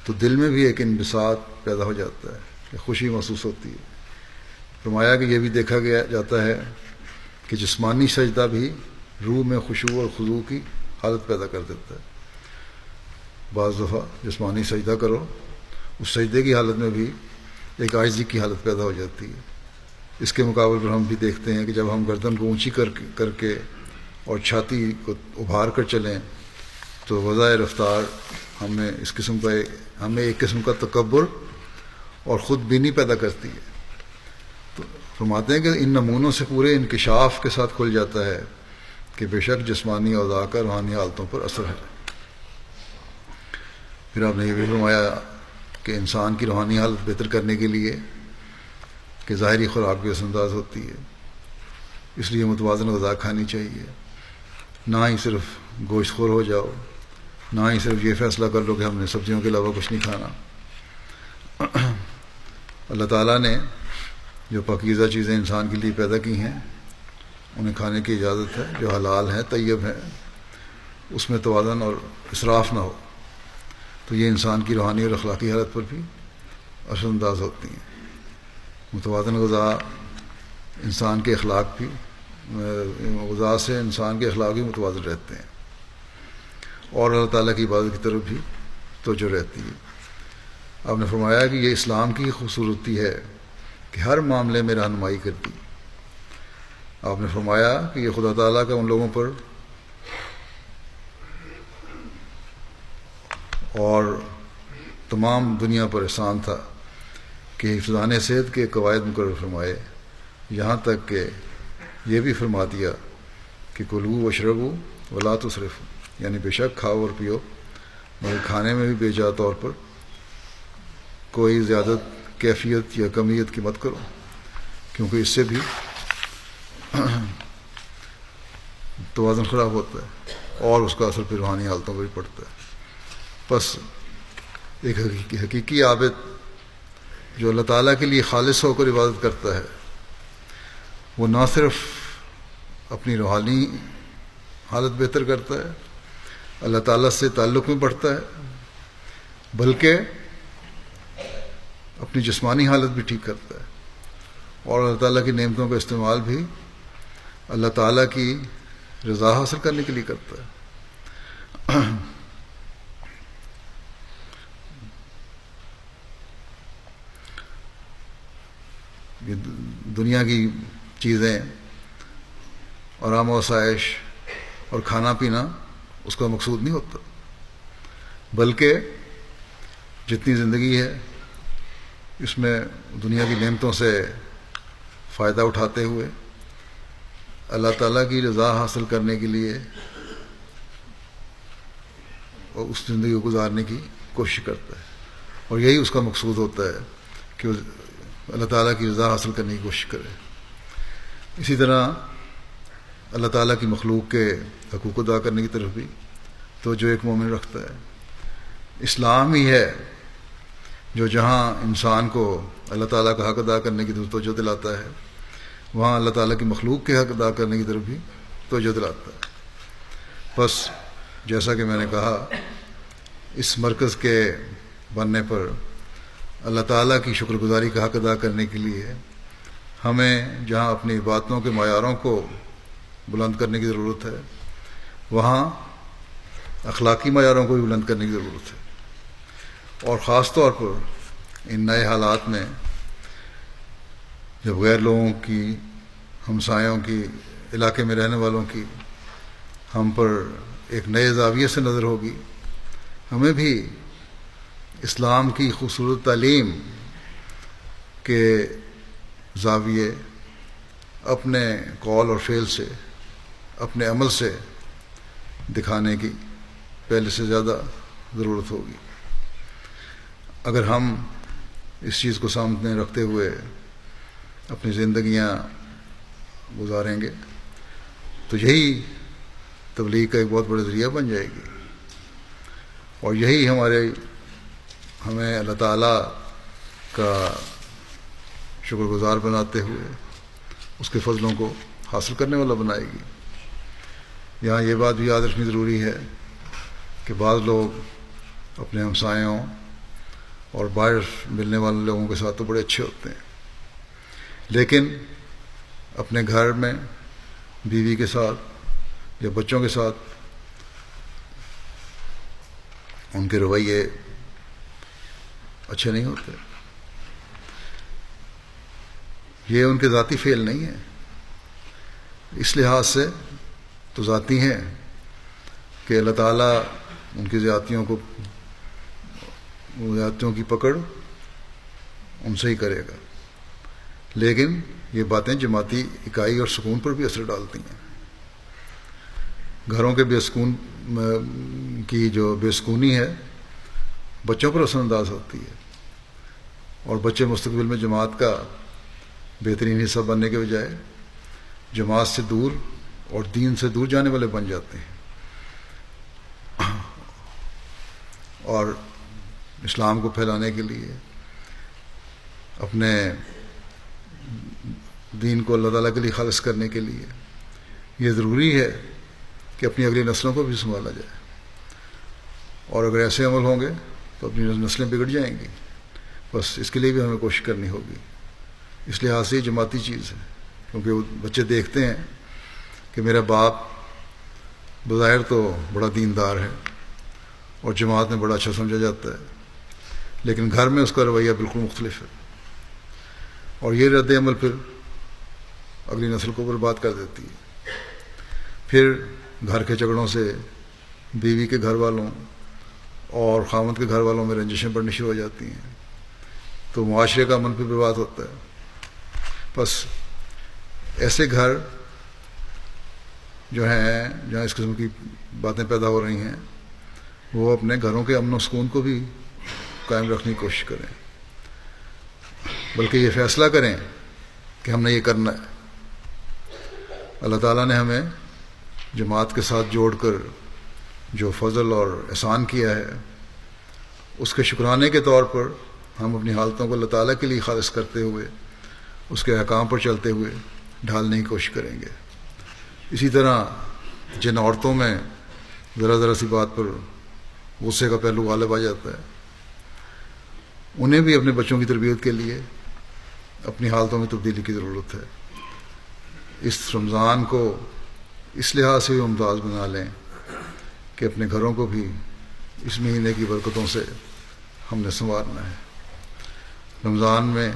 تو دل میں بھی ایک انبساط پیدا ہو جاتا ہے کہ خوشی محسوس ہوتی ہے۔ فرمایا کہ یہ بھی دیکھا گیا جاتا ہے کہ جسمانی سجدہ بھی روح میں خشوع اور خضوع کی حالت پیدا کر دیتا ہے. بعض دفعہ جسمانی سجدہ کرو، اس سجدے کی حالت میں بھی ایک عاجزی کی حالت پیدا ہو جاتی ہے. اس کے مقابل پر ہم بھی دیکھتے ہیں کہ جب ہم گردن کو اونچی کر کے اور چھاتی کو ابھار کر چلیں تو وضع رفتار ہمیں ایک قسم کا تکبر اور خود بینی پیدا کرتی ہے. تو فرماتے ہیں کہ ان نمونوں سے پورے انکشاف کے ساتھ کھل جاتا ہے کہ بے شک جسمانی اوضاع کا روحانی حالتوں پر اثر ہے. پھر آپ نے یہ بھی فرمایا کہ انسان کی روحانی حالت بہتر کرنے کے لیے کہ ظاہری خوراک بھی اثر انداز ہوتی ہے، اس لیے متوازن غذا کھانی چاہیے. نہ ہی صرف گوشت خور ہو جاؤ، نہ ہی صرف یہ فیصلہ کر لو کہ ہم نے سبزیوں کے علاوہ کچھ نہیں کھانا. اللہ تعالیٰ نے جو پاکیزہ چیزیں انسان کے لیے پیدا کی ہیں انہیں کھانے کی اجازت ہے، جو حلال ہیں، طیب ہیں، اس میں توازن اور اسراف نہ ہو. تو یہ انسان کی روحانی اور اخلاقی حالت پر بھی اثر انداز ہوتی ہیں. متوازن غذا انسان کے اخلاق بھی غذا سے انسان کے اخلاق بھی متوازن رہتے ہیں اور اللہ تعالیٰ کی عبادت کی طرف بھی توجہ رہتی ہے. آپ نے فرمایا کہ یہ اسلام کی خوبصورتی ہے کہ ہر معاملے میں رہنمائی کرتی. آپ نے فرمایا کہ یہ خدا تعالیٰ کا ان لوگوں پر اور تمام دنیا پر احسان تھا کہ حفظان صحت کے قواعد مقرر فرمائے، یہاں تک کہ یہ بھی فرما دیا کہ کلو واشربوا ولا تسرفوا، یعنی بے شک کھاؤ اور پیو مگر کھانے میں بھی بے جا طور پر کوئی زیادت کیفیت یا کمیت کی مت کرو، کیونکہ اس سے بھی توازن خراب ہوتا ہے اور اس کا اثر پھر روحانی حالتوں پر بھی پڑتا ہے. بس ایک حقیقی عابد جو اللہ تعالیٰ کے لیے خالص ہو کر عبادت کرتا ہے وہ نہ صرف اپنی روحانی حالت بہتر کرتا ہے، اللہ تعالیٰ سے تعلق میں بڑھتا ہے، بلکہ اپنی جسمانی حالت بھی ٹھیک کرتا ہے اور اللہ تعالیٰ کی نعمتوں کا استعمال بھی اللہ تعالیٰ کی رضا حاصل کرنے کے لیے کرتا ہے. یہ دنیا کی چیزیں آرام و آسائش اور کھانا پینا اس کا مقصود نہیں ہوتا، بلکہ جتنی زندگی ہے اس میں دنیا کی نعمتوں سے فائدہ اٹھاتے ہوئے اللہ تعالیٰ کی رضا حاصل کرنے کے لیے اور اس زندگی کو گزارنے کی کوشش کرتا ہے، اور یہی اس کا مقصود ہوتا ہے کہ وہ اللہ تعالیٰ کی رضا حاصل کرنے کی کوشش کرے. اسی طرح اللہ تعالیٰ کی مخلوق کے حقوق ادا کرنے کی طرف بھی تو جو ایک مومن رکھتا ہے. اسلام ہی ہے جو جہاں انسان کو اللہ تعالیٰ کا حق ادا کرنے کی توجہ دلاتا ہے وہاں اللہ تعالیٰ کی مخلوق کے حق ادا کرنے کی طرف بھی توجہ دلاتا ہے. بس جیسا کہ میں نے کہا اس مرکز کے بننے پر اللہ تعالیٰ کی شکر گزاری کا حق ادا کرنے کے لیے ہمیں جہاں اپنی عبادتوں کے معیاروں کو بلند کرنے کی ضرورت ہے وہاں اخلاقی معیاروں کو بھی بلند کرنے کی ضرورت ہے، اور خاص طور پر ان نئے حالات میں جب غیر لوگوں کی، ہمسایوں کی، علاقے میں رہنے والوں کی ہم پر ایک نئے زاویے سے نظر ہوگی. ہمیں بھی اسلام کی خوبصورت تعلیم کے زاویے اپنے قول اور فعل سے، اپنے عمل سے دکھانے کی پہلے سے زیادہ ضرورت ہوگی. اگر ہم اس چیز کو سامنے رکھتے ہوئے اپنی زندگیاں گزاریں گے تو یہی تبلیغ کا ایک بہت بڑا ذریعہ بن جائے گی، اور یہی ہمیں اللہ تعالیٰ کا شکر گزار بناتے ہوئے اس کے فضلوں کو حاصل کرنے والا بنائے گی. یہاں یہ بات بھی یاد رکھنی ضروری ہے کہ بعض لوگ اپنے ہمسایوں اور باہر ملنے والے لوگوں کے ساتھ تو بڑے اچھے ہوتے ہیں، لیکن اپنے گھر میں بیوی کے ساتھ یا بچوں کے ساتھ ان کے رویے اچھے نہیں ہوتے. یہ ان کے ذاتی فعل نہیں ہے، اس لحاظ سے تو ذاتی ہیں کہ اللہ تعالیٰ ان کی زیادتیوں کی پکڑ ان سے ہی کرے گا. لیکن یہ باتیں جماعتی اکائی اور سکون پر بھی اثر ڈالتی ہیں. گھروں کے بے سکون کی جو بے سکونی ہے بچوں پر اثر انداز ہوتی ہے، اور بچے مستقبل میں جماعت کا بہترین حصہ بننے کے بجائے جماعت سے دور اور دین سے دور جانے والے بن جاتے ہیں، اور اسلام کو پھیلانے کے لیے، اپنے دین کو اللہ تعالیٰ کے لیے خالص کرنے کے لیے یہ ضروری ہے کہ اپنی اگلی نسلوں کو بھی سنبھالا جائے. اور اگر ایسے عمل ہوں گے تو اپنی نسلیں بگڑ جائیں گی. بس اس کے لیے بھی ہمیں کوشش کرنی ہوگی. اس لحاظ سے یہ جماعتی چیز ہے، کیونکہ وہ بچے دیکھتے ہیں کہ میرا باپ بظاہر تو بڑا دیندار ہے اور جماعت میں بڑا اچھا سمجھا جاتا ہے، لیکن گھر میں اس کا رویہ بالکل مختلف ہے، اور یہ رد عمل پھر اگلی نسل کو برباد کر دیتی ہے. پھر گھر کے جھگڑوں سے بیوی کے گھر والوں اور خاوند کے گھر والوں میں رنجشیں بڑھنی شروع ہو جاتی ہیں، تو معاشرے کا امن بھی برباد ہوتا ہے. بس ایسے گھر جو ہیں جہاں اس قسم کی باتیں پیدا ہو رہی ہیں وہ اپنے گھروں کے امن و سکون کو بھی قائم رکھنے کی کوشش کریں، بلکہ یہ فیصلہ کریں کہ ہم نے یہ کرنا ہے. اللہ تعالیٰ نے ہمیں جماعت کے ساتھ جوڑ کر جو فضل اور احسان کیا ہے اس کے شکرانے کے طور پر ہم اپنی حالتوں کو اللہ تعالیٰ کے لیے خالص کرتے ہوئے اس کے احکام پر چلتے ہوئے ڈھالنے کی کوشش کریں گے. اسی طرح جن عورتوں میں ذرا ذرا سی بات پر غصے کا پہلو غالب آ جاتا ہے انہیں بھی اپنے بچوں کی تربیت کے لیے اپنی حالتوں میں تبدیلی کی ضرورت ہے. اس رمضان کو اس لحاظ سے بھی ممتاز بنا لیں کہ اپنے گھروں کو بھی اس مہینے کی برکتوں سے ہم نے سنوارنا ہے. رمضان میں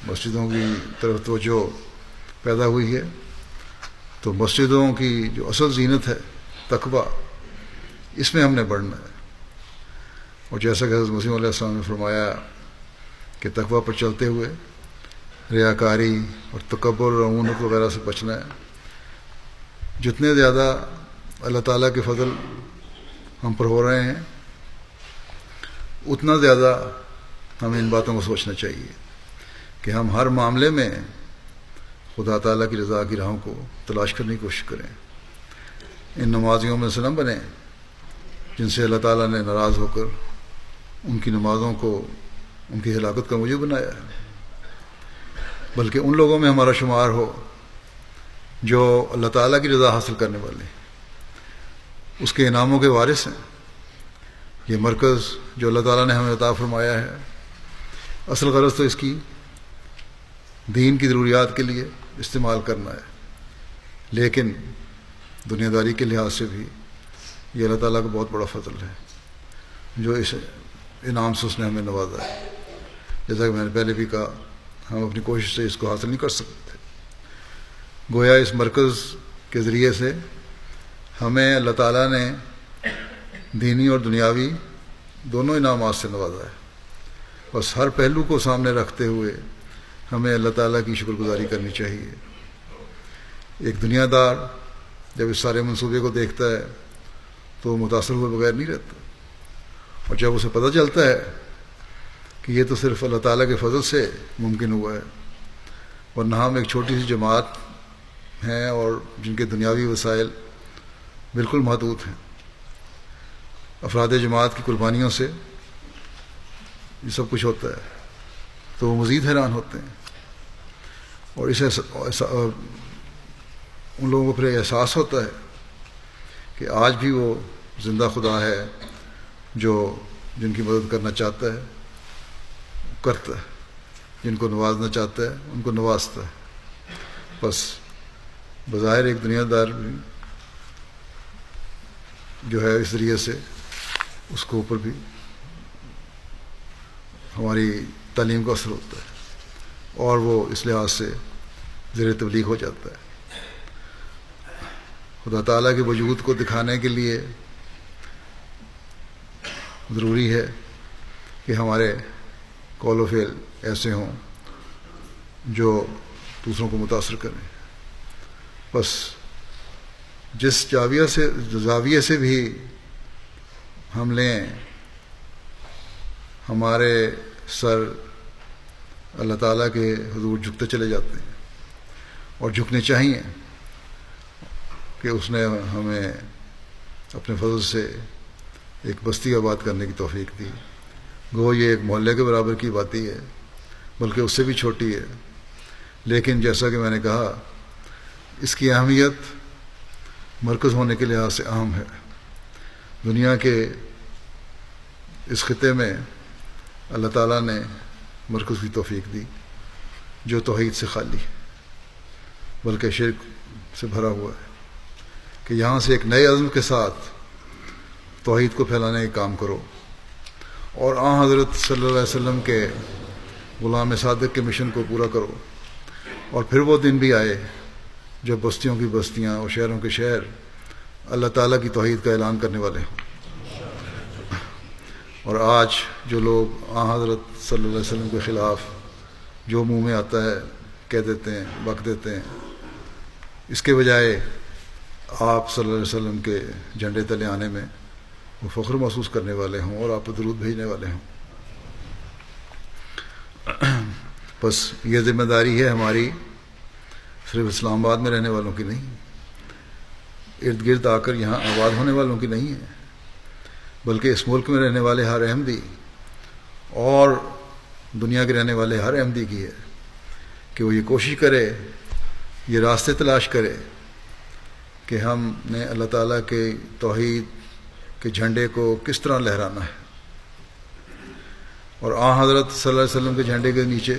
مسجدوں کی طرف توجہ پیدا ہوئی ہے تو مسجدوں کی جو اصل زینت ہے تقویٰ، اس میں ہم نے بڑھنا ہے. اور جیسا کہ حضرت مسیح علیہ السلام نے فرمایا کہ تقویٰ پر چلتے ہوئے ریاکاری اور تکبر اور عمونت وغیرہ سے بچنا ہے. جتنے زیادہ اللہ تعالیٰ کے فضل ہم پر ہو رہے ہیں اتنا زیادہ ہمیں ان باتوں کو سوچنا چاہیے کہ ہم ہر معاملے میں خدا تعالیٰ کی رضا کی راہوں کو تلاش کرنے کی کوشش کریں. ان نمازیوں میں سے نہ بنیں جن سے اللہ تعالیٰ نے ناراض ہو کر ان کی نمازوں کو ان کی ہلاکت کا موجب بنایا ہے، بلکہ ان لوگوں میں ہمارا شمار ہو جو اللہ تعالیٰ کی رضا حاصل کرنے والے اس کے انعاموں کے وارث ہیں. یہ مرکز جو اللہ تعالیٰ نے ہمیں عطا فرمایا ہے اصل غرض تو اس کی دین کی ضروریات کے لیے استعمال کرنا ہے، لیکن دنیا داری کے لحاظ سے بھی یہ اللہ تعالیٰ کا بہت بڑا فضل ہے جو اس انعام سے اس نے ہمیں نوازا ہے. جیسا کہ میں نے پہلے بھی کہا ہم اپنی کوشش سے اس کو حاصل نہیں کر سکتے. گویا اس مرکز کے ذریعے سے ہمیں اللہ تعالیٰ نے دینی اور دنیاوی دونوں انعامات سے نوازا ہے. بس ہر پہلو کو سامنے رکھتے ہوئے ہمیں اللہ تعالیٰ کی شکر گزاری کرنی چاہیے. ایک دنیا دار جب اس سارے منصوبے کو دیکھتا ہے تو وہ متاثر ہوئے بغیر نہیں رہتا، اور جب اسے پتہ چلتا ہے کہ یہ تو صرف اللہ تعالیٰ کے فضل سے ممکن ہوا ہے، ورنہ ہم ایک چھوٹی سی جماعت ہیں اور جن کے دنیاوی وسائل بالکل محدود ہیں. افراد جماعت کی قربانیوں سے یہ سب کچھ ہوتا ہے تو وہ مزید حیران ہوتے ہیں، اور ان لوگوں کو پھر احساس ہوتا ہے کہ آج بھی وہ زندہ خدا ہے جو جن کی مدد کرنا چاہتا ہے کرتا ہے. جن کو نوازنا چاہتا ہے ان کو نوازتا ہے. بس بظاہر ایک دنیا دار جو ہے اس ذریعے سے اس کو اوپر بھی ہماری تعلیم کا اثر ہوتا ہے اور وہ اس لحاظ سے زیر تبلیغ ہو جاتا ہے. خدا تعالیٰ کے وجود کو دکھانے کے لیے ضروری ہے کہ ہمارے قول و فعل ایسے ہوں جو دوسروں کو متاثر کریں. بس جس زاویے سے بھی ہم لیں ہمارے سر اللہ تعالیٰ کے حضور جھکتے چلے جاتے ہیں اور جھکنے چاہیے کہ اس نے ہمیں اپنے فضل سے ایک بستی آباد کرنے کی توفیق دی. گو یہ ایک محلے کے برابر کی بات ہی ہے بلکہ اس سے بھی چھوٹی ہے، لیکن جیسا کہ میں نے کہا اس کی اہمیت مرکز ہونے کے لحاظ سے اہم ہے. دنیا کے اس خطے میں اللہ تعالیٰ نے مرکز کی توفیق دی جو توحید سے خالی ہے بلکہ شرک سے بھرا ہوا ہے کہ یہاں سے ایک نئے عزم کے ساتھ توحید کو پھیلانے کا کام کرو اور حضرت صلی اللہ علیہ وسلم کے غلام صادق کے مشن کو پورا کرو. اور پھر وہ دن بھی آئے جب بستیوں کی بستیاں اور شہروں کے شہر اللہ تعالیٰ کی توحید کا اعلان کرنے والے ہوں. اور آج جو لوگ حضرت صلی اللہ علیہ وسلم کے خلاف جو منہ میں آتا ہے کہہ دیتے ہیں، بک دیتے ہیں، اس کے بجائے آپ صلی اللہ علیہ وسلم کے جھنڈے تلے آنے میں وہ فخر محسوس کرنے والے ہوں اور آپ کو درود بھیجنے والے ہوں. بس یہ ذمہ داری ہے ہماری، صرف اسلام آباد میں رہنے والوں کی نہیں، ارد گرد آ کر یہاں آباد ہونے والوں کی نہیں ہے، بلکہ اس ملک میں رہنے والے ہر احمدی اور دنیا کے رہنے والے ہر احمدی کی ہے کہ وہ یہ کوشش کرے، یہ راستے تلاش کرے کہ ہم نے اللہ تعالیٰ کے توحید کے جھنڈے کو کس طرح لہرانا ہے اور حضرت صلی اللہ علیہ وسلم کے جھنڈے کے نیچے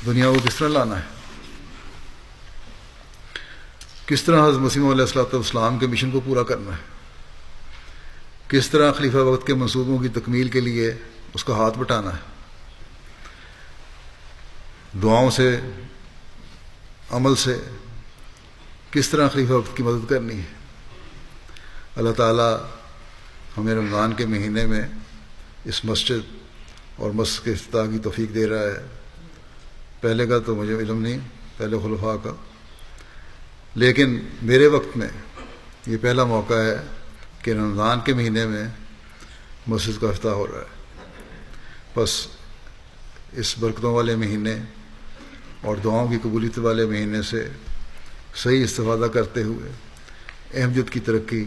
دنیا کو کس طرح لانا ہے، کس طرح حضرت مسیح علیہ الصلوۃ والسلام کے مشن کو پورا کرنا ہے، کس طرح خلیفہ وقت کے منصوبوں کی تکمیل کے لیے اس کا ہاتھ بٹانا ہے، دعاؤں سے، عمل سے کس طرح خلیفہ وقت کی مدد کرنی ہے. اللہ تعالیٰ ہمیں رمضان کے مہینے میں اس مسجد اور مسجد کے افتتاح کی توفیق دے رہا ہے. پہلے کا تو مجھے علم نہیں، پہلے خلفاء کا، لیکن میرے وقت میں یہ پہلا موقع ہے کہ رمضان کے مہینے میں مسجد کا افتتاح ہو رہا ہے. بس اس برکتوں والے مہینے اور دعاؤں کی قبولیت والے مہینے سے صحیح استفادہ کرتے ہوئے احمدیت کی ترقی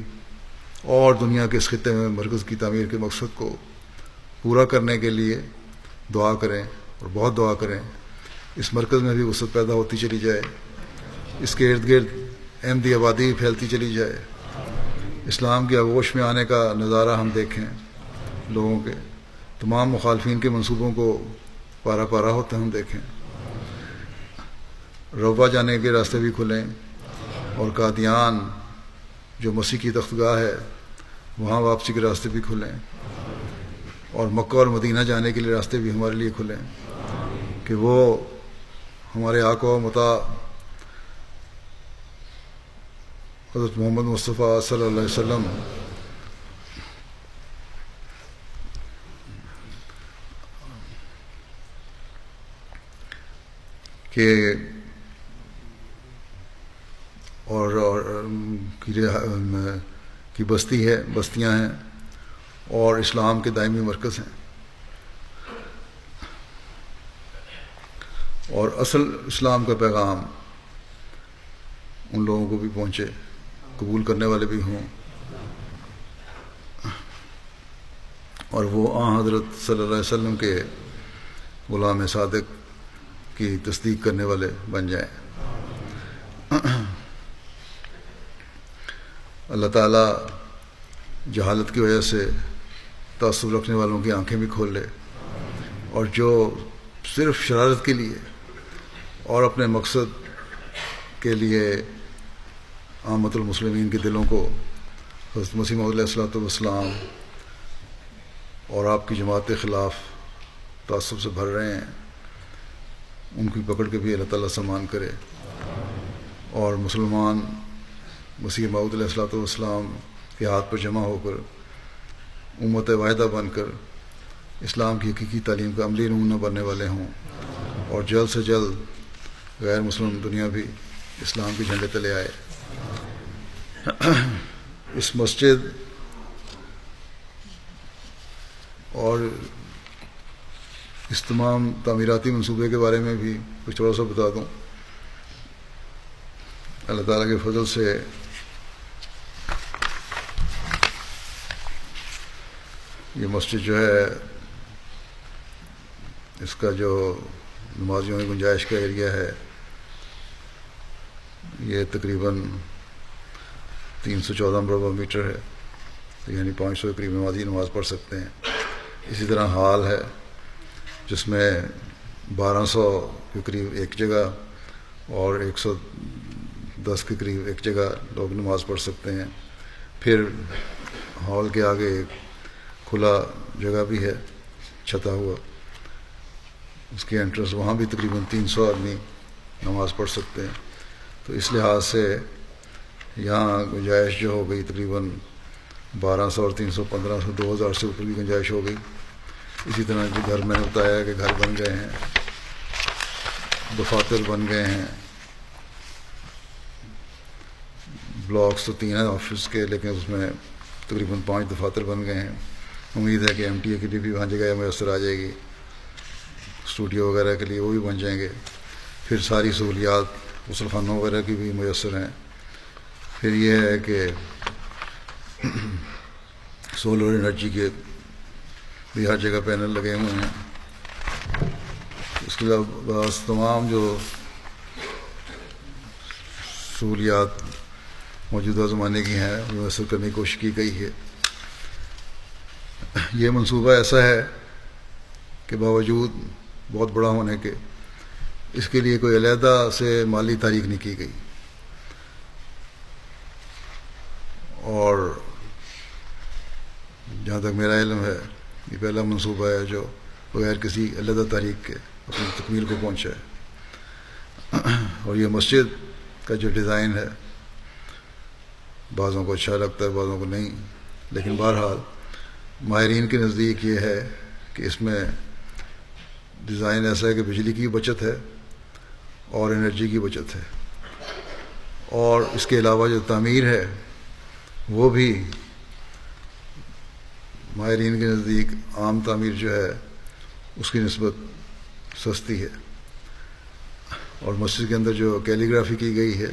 اور دنیا کے اس خطے میں مرکز کی تعمیر کے مقصد کو پورا کرنے کے لیے دعا کریں اور بہت دعا کریں. اس مرکز میں بھی وسعت پیدا ہوتی چلی جائے، اس کے ارد گرد احمدی آبادی بھی پھیلتی چلی جائے، اسلام کی آغوش میں آنے کا نظارہ ہم دیکھیں، لوگوں کے تمام مخالفین کے منصوبوں کو پارا پارا ہوتے ہم دیکھیں، روبہ جانے کے راستے بھی کھلیں اور قادیان جو مسیح کی تختگاہ ہے وہاں واپسی کے راستے بھی کھلیں اور مکہ اور مدینہ جانے کے لیے راستے بھی ہمارے لیے کھلیں کہ وہ ہمارے آقا و مطاع حضرت محمد مصطفیٰ صلی اللہ علیہ وسلم کے کی بستیاں ہیں اور اسلام کے دائمی مرکز ہیں اور اصل اسلام کا پیغام ان لوگوں کو بھی پہنچے، قبول کرنے والے بھی ہوں اور وہ حضرت صلی اللہ علیہ وسلم کے غلام صادق کی تصدیق کرنے والے بن جائیں. اللہ تعالیٰ جہالت کی وجہ سے تعصب رکھنے والوں کی آنکھیں بھی کھول لے اور جو صرف شرارت کے لیے اور اپنے مقصد کے لیے عامت المسلمین کے دلوں کو حضرت مسیح موعود علیہ الصلوۃ والسلام اور آپ کی جماعت کے خلاف تعصب سے بھر رہے ہیں، ان کی پکڑ کے بھی اللہ تعالیٰ سامان کرے، اور مسلمان مسیح موعود علیہ الصلوۃ والسلام کے ہاتھ پر جمع ہو کر امت واحدہ بن کر اسلام کی حقیقی تعلیم کا عملی نمونہ بننے والے ہوں، اور جلد سے جلد غیر مسلم دنیا بھی اسلام کے جھنڈے تلے آئے۔ اس مسجد اور اس تمام تعمیراتی منصوبے کے بارے میں بھی کچھ تھوڑا سا بتا دوں۔ اللہ تعالیٰ کے فضل سے یہ مسجد جو ہے، اس کا جو نمازیوں کی گنجائش کا ایریا ہے، یہ تقریباً 314 مربع میٹر ہے، یعنی 500 کے قریب نمازی نماز پڑھ سکتے ہیں۔ اسی طرح ہال ہے جس میں 1200 کے قریب ایک جگہ اور 110 کے قریب ایک جگہ لوگ نماز پڑھ سکتے ہیں۔ پھر ہال کے آگے ایک کھلا جگہ بھی ہے چھتا ہوا، اس کی انٹرنس، وہاں بھی تقریباً 300 آدمی نماز پڑھ سکتے ہیں۔ تو اس لحاظ سے یہاں گنجائش جو ہو گئی تقریباً 1200 اور 300 1500 2000 سے اوپر کی گنجائش ہو گئی۔ اسی طرح جو گھر میں نے بتایا کہ گھر بن گئے ہیں، دفاتر بن گئے ہیں، بلاکس تو 3 ہیں آفس کے، لیکن اس میں تقریباً 5 دفاتر بن گئے ہیں۔ امید ہے کہ ایم ٹی اے کے لیے بھی وہاں جگہ میسر آ جائے گی، اسٹوڈیو وغیرہ کے لیے وہ بھی بن جائیں گے۔ پھر ساری سہولیات غسل خانوں وغیرہ کی بھی میسر ہیں۔ پھر یہ ہے کہ سولر انرجی کے بھی ہر جگہ پینل لگے ہوئے ہیں۔ اس کے علاوہ تمام جو سہولیات موجودہ زمانے کی ہیں وہ میسر کرنے کی کوشش کی گئی ہے۔ یہ منصوبہ ایسا ہے کہ باوجود بہت بڑا ہونے کے اس کے لیے کوئی علیحدہ سے مالی تحریک نہیں کی گئی، اور جہاں تک میرا علم ہے یہ پہلا منصوبہ ہے جو بغیر کسی علیحدہ تحریک کے اپنی تکمیل کو پہنچا ہے۔ اور یہ مسجد کا جو ڈیزائن ہے، بعضوں کو اچھا لگتا ہے بعضوں کو نہیں، لیکن بہرحال ماہرین کے نزدیک یہ ہے کہ اس میں ڈیزائن ایسا ہے کہ بجلی کی بچت ہے اور انرجی کی بچت ہے، اور اس کے علاوہ جو تعمیر ہے وہ بھی ماہرین کے نزدیک عام تعمیر جو ہے اس کی نسبت سستی ہے۔ اور مسجد کے اندر جو کیلی گرافی کی گئی ہے،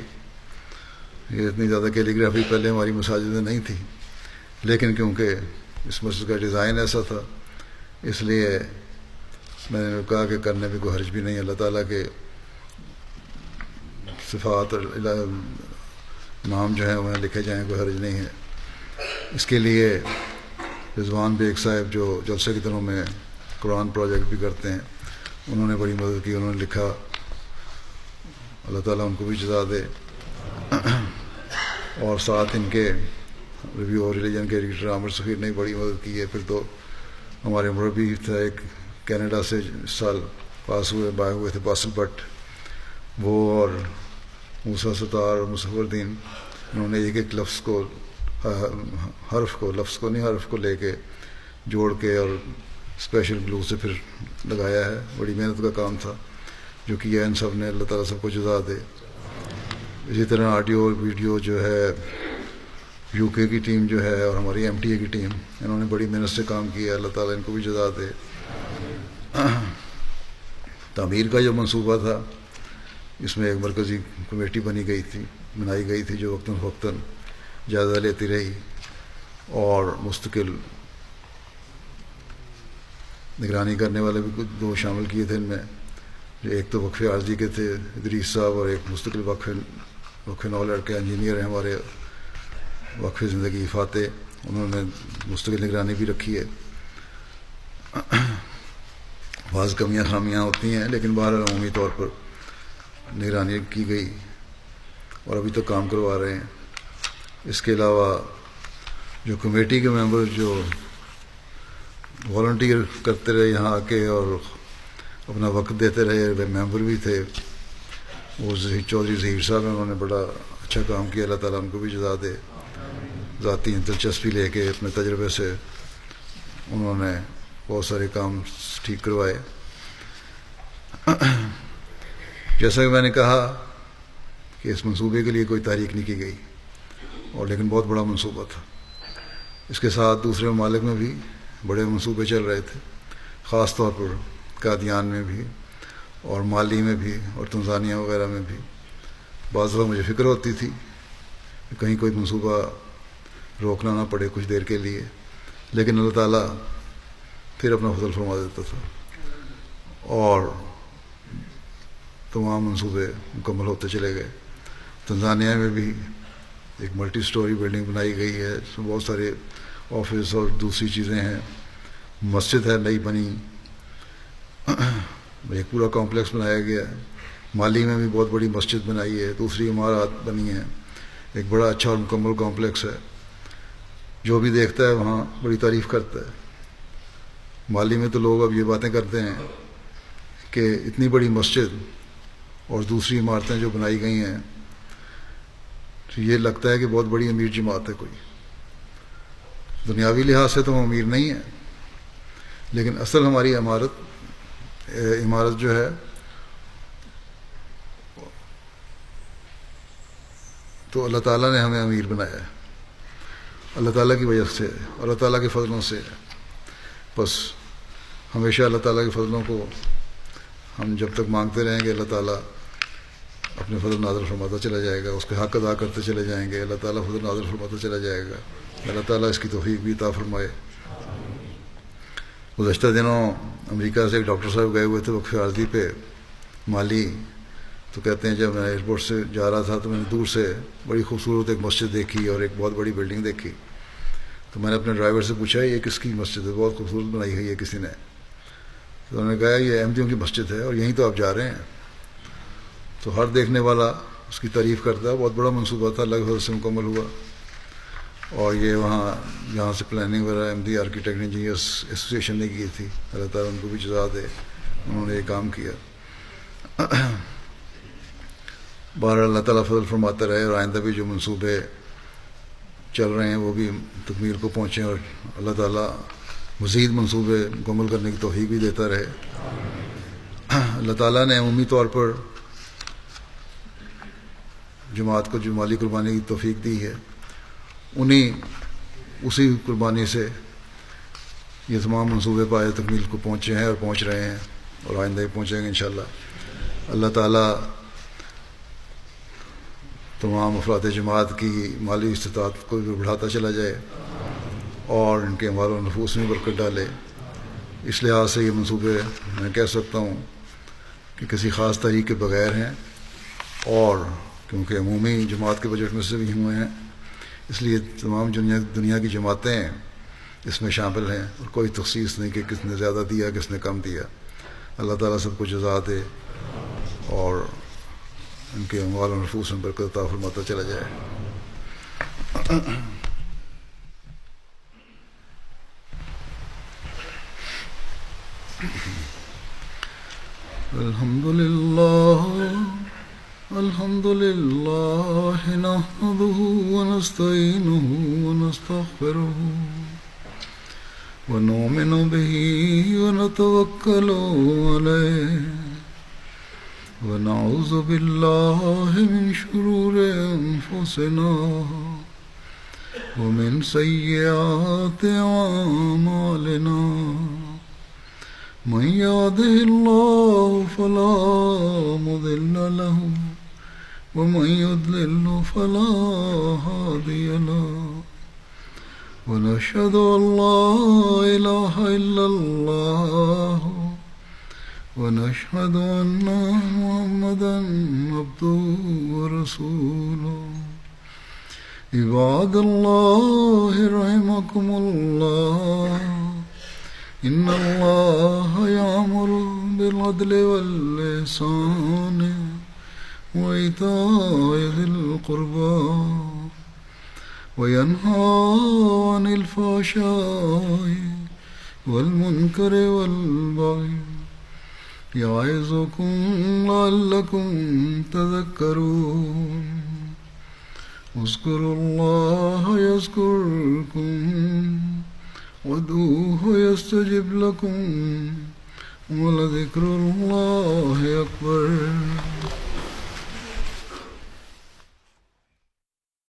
یہ اتنی زیادہ کیلی گرافی پہلے ہماری مساجد میں نہیں تھی، لیکن کیونکہ اس مسجد کا ڈیزائن ایسا تھا اس لیے میں نے کہا کہ کرنے میں کوئی حرج بھی نہیں۔ اللہ تعالیٰ کے صفات اور نام جو ہیں وہ لکھے جائیں، کوئی حرج نہیں ہے۔ اس کے لیے رضوان بیگ صاحب جو جلسے کے دنوں میں قرآن پروجیکٹ بھی کرتے ہیں، انہوں نے بڑی مدد کی، انہوں نے لکھا، اللہ تعالیٰ ان کو بھی جزا دے۔ اور ساتھ ان کے ریویو اور ریلیجن کے ایڈیٹر عامر سفیر نے بڑی مدد کی ہے۔ پھر تو ہمارے مربی تھا ایک کینیڈا سے اس سال پاس ہوئے تھے باسل بٹ، وہ اور موسیٰ ستار اور مصور الدین، انہوں نے ایک ایک لفظ کو لفظ کو نہیں حرف کو لے کے جوڑ کے اور اسپیشل گلو سے پھر لگایا ہے۔ بڑی محنت کا کام تھا جو کیا ان سب نے، اللہ تعالیٰ سب کو جزا دے۔ اسی طرح آڈیو اور ویڈیو جو ہے یو کے کی ٹیم جو ہے اور ہماری ایم ٹی اے کی ٹیم، انہوں نے بڑی محنت سے کام کیا، اللہ تعالیٰ ان کو بھی جزا دے۔ تعمیر کا جو منصوبہ تھا اس میں ایک مرکزی کمیٹی بنائی گئی تھی جو وقتاً فوقتاً جائزہ لیتی رہی اور مستقل نگرانی کرنے والے بھی کچھ 2 شامل کیے تھے ان میں، جو ایک تو وقف عارضی کے تھے ادریس صاحب، اور ایک مستقل وقف نو لڑکے انجینئر ہیں ہمارے وقف زندگی فاتح، انہوں نے مستقل نگرانی بھی رکھی ہے۔ بعض کمیاں خامیاں ہوتی ہیں، لیکن بہرحال عمومی طور پر نگرانی کی گئی اور ابھی تک کام کروا رہے ہیں۔ اس کے علاوہ جو کمیٹی کے ممبر جو والنٹیئر کرتے رہے یہاں آ کے اور اپنا وقت دیتے رہے، ممبر بھی تھے، وہ چودھری ظہیر صاحب ہیں، انہوں نے بڑا اچھا کام کیا، اللہ تعالیٰ ان کو بھی جزا دے۔ ذاتی دلچسپی لے کے اپنے تجربے سے انہوں نے بہت سارے کام ٹھیک کروائے۔ جیسا کہ میں نے کہا کہ اس منصوبے کے لیے کوئی تاریخ نہیں کی گئی، اور لیکن بہت بڑا منصوبہ تھا۔ اس کے ساتھ دوسرے ممالک میں بھی بڑے منصوبے چل رہے تھے، خاص طور پر قادیان میں بھی اور مالی میں بھی اور تنزانیہ وغیرہ میں بھی۔ بعض دفعہ مجھے فکر ہوتی تھی کہ کہیں کوئی منصوبہ روکنا نہ پڑے کچھ دیر کے لیے، لیکن اللہ تعالیٰ پھر اپنا فضل فرما دیتا تھا اور تمام منصوبے مکمل ہوتے چلے گئے۔ تنزانیہ میں بھی ایک ملٹی سٹوری بلڈنگ بنائی گئی ہے، اس میں بہت سارے آفس اور دوسری چیزیں ہیں، مسجد ہے نئی بنی، ایک پورا کمپلیکس بنایا گیا ہے۔ مالی میں بھی بہت بڑی مسجد بنائی ہے، دوسری عمارات بنی ہیں، ایک بڑا اچھا اور مکمل کمپلیکس ہے، جو بھی دیکھتا ہے وہاں بڑی تعریف کرتا ہے۔ مالی میں تو لوگ اب یہ باتیں کرتے ہیں کہ اتنی بڑی مسجد اور دوسری عمارتیں جو بنائی گئی ہیں، تو یہ لگتا ہے کہ بہت بڑی امیر جماعت ہے کوئی۔ دنیاوی لحاظ سے تو ہم امیر نہیں ہیں، لیکن اصل ہماری عمارت جو ہے تو اللہ تعالیٰ نے ہمیں امیر بنایا ہے، اللہ تعالیٰ کی وجہ سے، اللہ تعالیٰ کے فضلوں سے۔ بس ہمیشہ اللہ تعالیٰ کے فضلوں کو ہم جب تک مانگتے رہیں گے، اللہ تعالیٰ اپنے فضل نازل فرماتا چلا جائے گا، اس کے حق ادا کرتے چلے جائیں گے، اللہ تعالیٰ فضل نازل فرماتا چلا جائے گا۔ اللہ تعالیٰ اس کی توفیق بھی عطا فرمائے۔ گزشتہ دنوں امریکہ سے ایک ڈاکٹر صاحب گئے ہوئے تھے وقفے عارضی پہ مالی، تو کہتے ہیں جب میں ایئرپورٹ سے جا رہا تھا تو میں نے دور سے بڑی خوبصورت ایک مسجد دیکھی اور ایک بہت بڑی بلڈنگ دیکھی، تو میں نے اپنے ڈرائیور سے پوچھا یہ کس کی مسجد ہے، بہت خوبصورت بنائی ہے یہ کسی نے؟ تو انہوں نے کہا یہ احمدیوں کی مسجد ہے اور یہیں تو آپ جا رہے ہیں۔ تو ہر دیکھنے والا اس کی تعریف کرتا ہے، بہت بڑا منصوبہ تھا، لگ بھگ سے مکمل ہوا، اور یہ یہاں سے پلاننگ وغیرہ احمدی آرکیٹیکٹ انجینئرس ایسوسیشن نے کی تھی، اللہ تعالیٰ ان کو بھی جزا دے، انہوں نے یہ کام کیا۔ بہرحال اللہ تعالیٰ فضل فرماتا رہے اور آئندہ بھی جو منصوبے چل رہے ہیں وہ بھی تکمیل کو پہنچیں اور اللہ تعالیٰ مزید منصوبے مکمل کرنے کی توفیق بھی دیتا رہے۔ اللہ تعالیٰ نے عمومی طور پر جماعت کو جو مالی قربانی کی توفیق دی ہے، اسی قربانی سے یہ تمام منصوبے پائے تکمیل کو پہنچے ہیں اور پہنچ رہے ہیں اور آئندہ ہی پہنچیں گے انشاءاللہ۔ اللہ تعالیٰ تمام افراد جماعت کی مالی استطاعت کو بھی بڑھاتا چلا جائے اور ان کے اموال و نفوس میں برکت ڈالے۔ اس لحاظ سے یہ منصوبے میں کہہ سکتا ہوں کہ کسی خاص تاریخ کے بغیر ہیں، اور کیونکہ عمومی جماعت کے بجٹ میں سے بھی ہوئے ہیں، اس لیے تمام دنیا کی جماعتیں اس میں شامل ہیں اور کوئی تخصیص نہیں کہ کس نے زیادہ دیا کس نے کم دیا۔ اللہ تعالیٰ سب کو جزا دے اور ان کے اموال و نفوس میں برکت عطا فرماتا چلا جائے۔ الحمد لله نحمده ونستعينه ونستغفره ونؤمن به ونتوكل عليه ونعوذ بالله من شرور أنفسنا ومن سيئات أعمالنا من يهده الله فلا مضل له ومن يضلل فلا هادي له ونشهد أن لا إله إلا الله ونشهد أن محمدا عبده ورسوله عباد الله رحمكم الله إن الله يأمر بالعدل والإحسان وإيتاء ذي القربى وينهى عن الفحشاء والمنكر والبغي يعظكم لعلكم تذكرون اذكروا الله يذكركم وادعوه يستجب لكم ولذكر الله أكبر